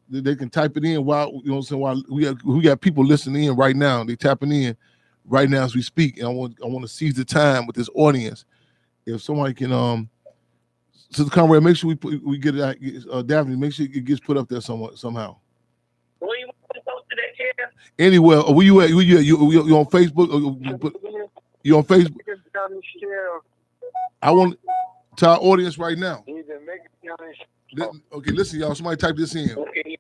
they can type it in while, you know what I'm saying, while we got people listening in right now. They tapping in right now as we speak. And I want to seize the time with this audience. If somebody can Sister Conrad, make sure we get it out, Daphne, make sure it gets put up there somehow. Where you want to post it at, Chair? Anywhere. Where you at? You on Facebook? You on Facebook? I want to our audience right now. Okay, listen, y'all. Somebody type this in. Okay,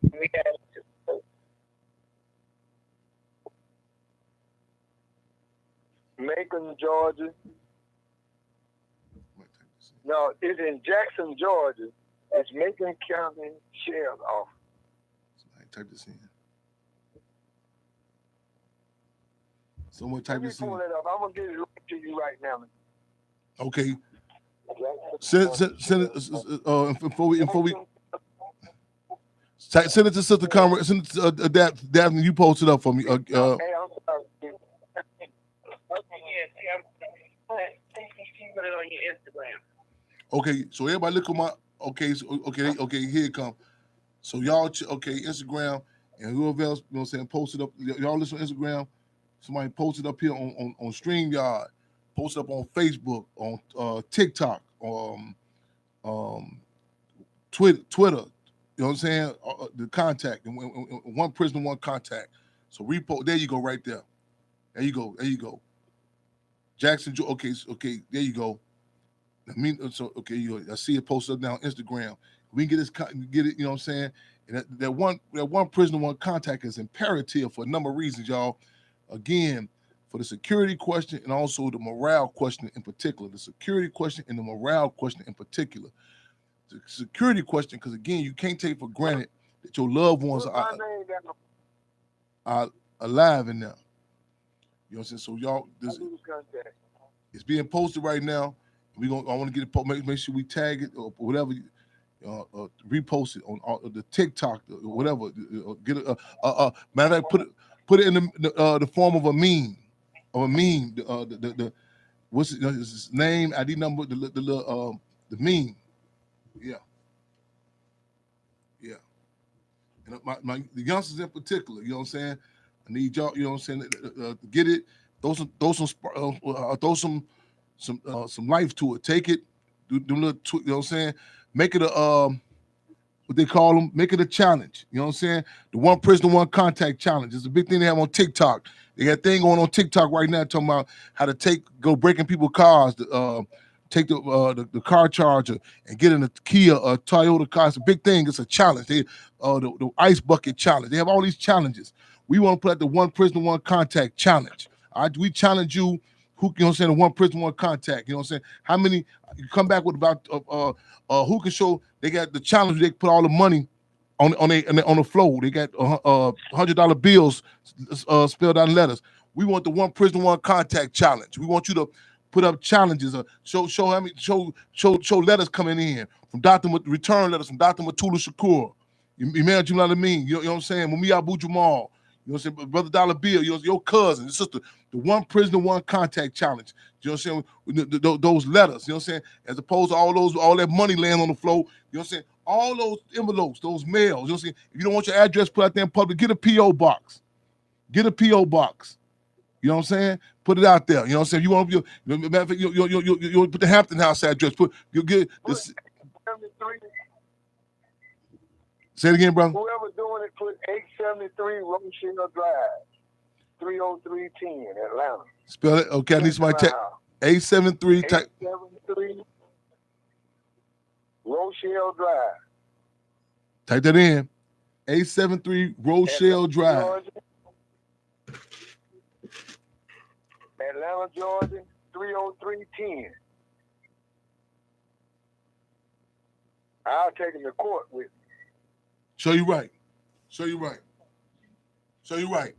Macon, Georgia. No, it's in Jackson, Georgia. It's Macon County Sheriff's Office. Somebody type this in. Someone type this in. Pull it up. I'm gonna get it to you right now. Okay. Send it before we send it to Sister Conrad. Send it to Daphne. You post it up for me. Hey, I'm sorry. Put it on your Instagram. Okay, so everybody look at my. Okay, here it come. So y'all, Instagram and whoever else, you know what I'm saying, post it up. Y'all listen on Instagram. Somebody post it up here on StreamYard. Post it up on Facebook, on TikTok, Twitter. You know what I'm saying? The contact, and one person, one contact. So repost. There you go, right there. There you go. Jackson. Okay. There you go. I see it posted up now on Instagram. We can get it. You know what I'm saying? And that one prisoner, one contact is imperative for a number of reasons, y'all. Again, for the security question and also the morale question in particular. The security question and the morale question in particular. The security question, because again, you can't take for granted that your loved ones are alive in now. You know what I'm saying? So y'all, it's being posted right now. I want to get it. Make sure we tag it or whatever. Repost it on the TikTok or whatever. Get it. Matter of fact, put it in the form of a meme. The what's his name, ID number, the meme. Yeah. And the youngsters in particular, you know what I'm saying? I need y'all, you know what I'm saying, to get it. Throw some life to it. Take it. Do little, you know what I'm saying? Make it a what they call them. Make it a challenge. You know what I'm saying? The one prisoner, one contact challenge. It's a big thing they have on TikTok. They got a thing going on TikTok right now talking about how to go breaking people's cars. Take the car charger and get in a Kia or Toyota car. It's a big thing. It's a challenge. The ice bucket challenge. They have all these challenges. We want to put out the one prisoner, one contact challenge. All right, we challenge you. Who, you know what I'm saying, the one prisoner, one contact. You know what I'm saying? How many you come back with about who can show they got the challenge, they put all the money on the floor. They got $100 bills spelled out in letters. We want the one prisoner, one contact challenge. We want you to put up challenges, show letters coming in from return letters from Dr. Matula Shakur. You know what I mean? You know what I'm saying? Mumia Abu Jamal, you know what I'm saying? Brother Dollar Bill, your cousin, your sister, the one prisoner, one contact challenge. You know what I'm saying? Those letters, you know what I'm saying? As opposed to all that money laying on the floor, you know what I'm saying? All those envelopes, those mails, you know what I'm saying? If you don't want your address put out there in public, get a P.O. box. Get a P.O. box. You know what I'm saying? Put it out there. You know what I'm saying? You want you put the Hampton House address. You get this. Say it again, brother. Whoever doing it, put 873 Rochelle Drive, 30310, Atlanta. Spell it. Okay, I need somebody text. 873. 873 Rochelle Drive. Type that in. 873 Rochelle Drive. Georgia. Atlanta, Georgia, 30310. I'll take him to court with me. Show you right. Show you right. Show you right.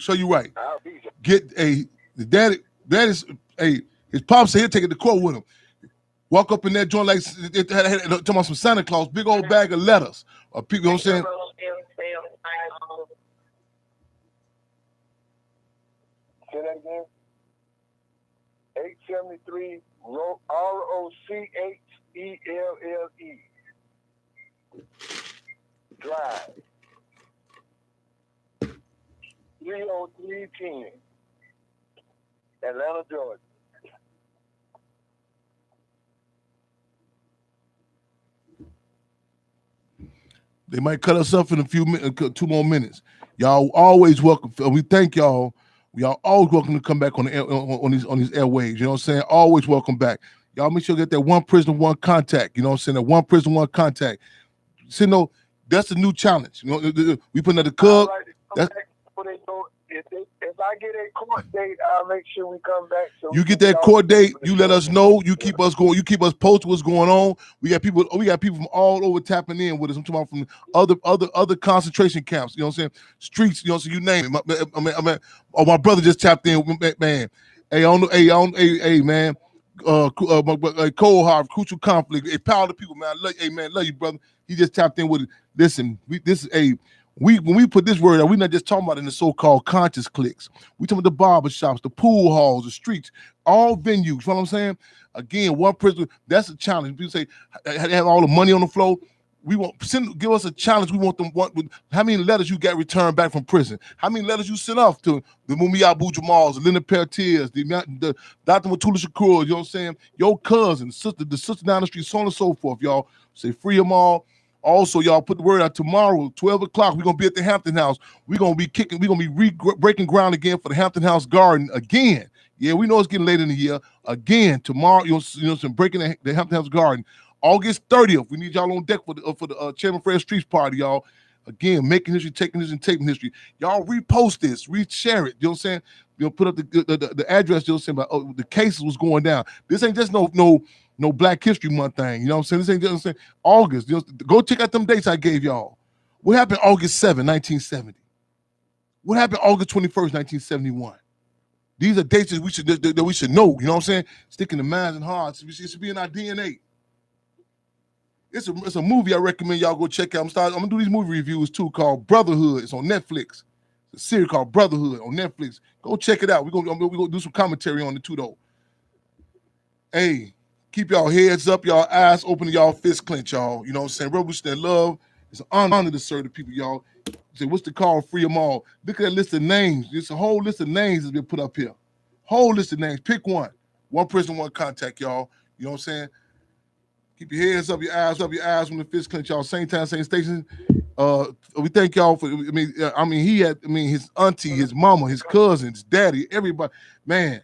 Show you right. I'll be there. Get the daddy's his pops said he'll take it to court with him. Walk up in that joint like talking about some Santa Claus, big old bag of letters. Or people, you know what I'm saying? Say that again. 873 ROCHELLE Drive. 30310. Atlanta, Georgia. They might cut us off in a few minutes, 2 more minutes. Y'all always welcome. We thank y'all. We are always welcome to come back on these airwaves. You know what I'm saying? Always welcome back. Y'all make sure you get that one prisoner, one contact. You know what I'm saying? That one prisoner, one contact. So, no, that's a new challenge. You know, we put another cub. If I get a court date, I'll make sure we come back. So you get that court date, you let us know. You keep us going. You keep us posted what's going on. We got people from all over tapping in with us. I'm talking about from other concentration camps. You know what I'm saying? Streets. You know, so you name it. My brother just tapped in, man. Hey, man. Cold Harbor, crucial conflict. A power of people, man. Love you, brother. He just tapped in with it. Listen, when we put this word out, we're not just talking about in the so-called conscious cliques. We talking about the barber shops, the pool halls, the streets, all venues. You know what I'm saying? Again, one person, that's a challenge. People say, have all the money on the floor. We want give us a challenge. We want them. How many letters you got returned back from prison? How many letters you sent off to the Mumia Abu Jamals, the Leonard Peltiers, the Dr. Matula Shakur, you know what I'm saying? Your cousin, the sister down the street, so on and so forth, y'all. Say free them all. Also, y'all put the word out tomorrow, 12 o'clock. We're going to be at the Hampton House. We're going to be breaking ground again for the Hampton House Garden again. Yeah, we know it's getting late in the year. Again, tomorrow, breaking the Hampton House Garden. August 30th, we need y'all on deck for the Chairman Fred Streets party, y'all. Again, making history, taking history, and taping history. Y'all repost this, reshare it. You know what I'm saying? You'll put up the address. You know what I'm saying? About the cases was going down. This ain't just no Black History Month thing. You know what I'm saying? This ain't just, you know what I'm saying, August. You know, go check out them dates I gave y'all. What happened August 7, 1970? What happened August 21st, 1971? These are dates that we should know. You know what I'm saying? Stick in the minds and hearts. It should be in our DNA. It's a movie I recommend y'all go check out. I'm gonna do these movie reviews too, called Brotherhood. It's on Netflix. It's a series called Brotherhood on Netflix. Go check it out. We're gonna do some commentary on it too, though. Hey, keep y'all heads up, y'all eyes open, y'all fists clenched, y'all. You know what I'm saying? Revolution and love. It's an honor to serve the people, y'all. Say, what's the call? Free them all. Look at that list of names. There's a whole list of names that's been put up here. Whole list of names. Pick one. One person, one contact, y'all. You know what I'm saying? Keep your heads up, your eyes when the fist clench, y'all. Same time, same station. We thank y'all for. He had. His auntie, his mama, his cousins, daddy, everybody. Man,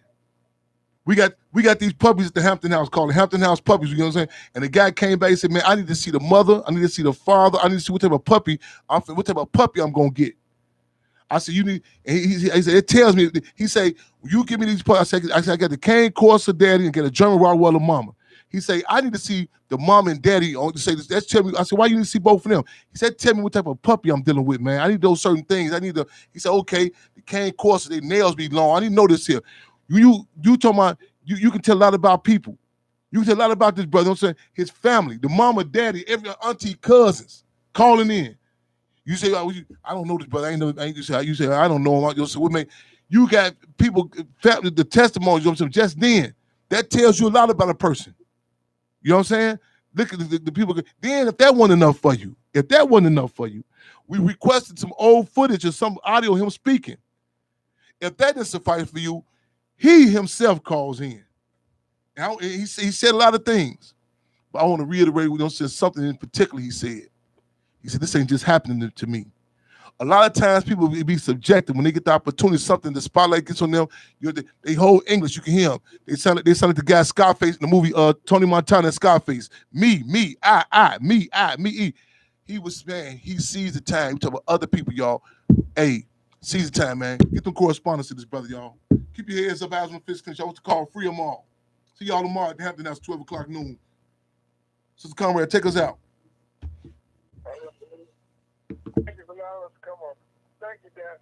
we got these puppies at the Hampton House called the Hampton House puppies. You know what I'm saying? And the guy came back and said, "Man, I need to see the mother. I need to see the father. I need to see what type of puppy I'm gonna get." I said, "You need." And he said, "It tells me." He said, "You give me these puppies." I said, "I got the Cane Corso daddy and get a German Rottweiler mama." He said, "I need to see the mom and daddy on to say this." That's tell me. I said, "Why you need to see both of them?" He said, "Tell me what type of puppy I'm dealing with, man. I need those certain things. I need to." He said, "Okay, the Cane Corso, their nails be long. I need to know this here." You talking about you can tell a lot about people. You can tell a lot about this brother. I'm saying his family, the mama, daddy, every auntie, cousins calling in. You say, "Oh, I don't know this brother." You say, "I don't know him." So what make you got people, the testimonies. You know, just then that tells you a lot about a person. You know what I'm saying? Look at the people. Then if that wasn't enough for you, we requested some old footage or some audio of him speaking. If that didn't suffice for you, he himself calls in. And he said a lot of things, but I want to reiterate. We don't say something in particular. He said, "This ain't just happening to me." A lot of times people be subjective when they get the opportunity, something, the spotlight gets on them. They hold English. You can hear them. They sound like the guy Scarface in the movie Tony Montana and Scarface. Me, I, me, he. He sees the time. We talk about other people, y'all. Hey, seize the time, man. Get them correspondence to this brother, y'all. Keep your heads up, eyes on the fist clench. Y'all what's the call? Free them all. See y'all tomorrow at the Hampton House, 12 o'clock noon. Sister Conrad, take us out. Thank you for allowing us to come on. Thank you, Dad.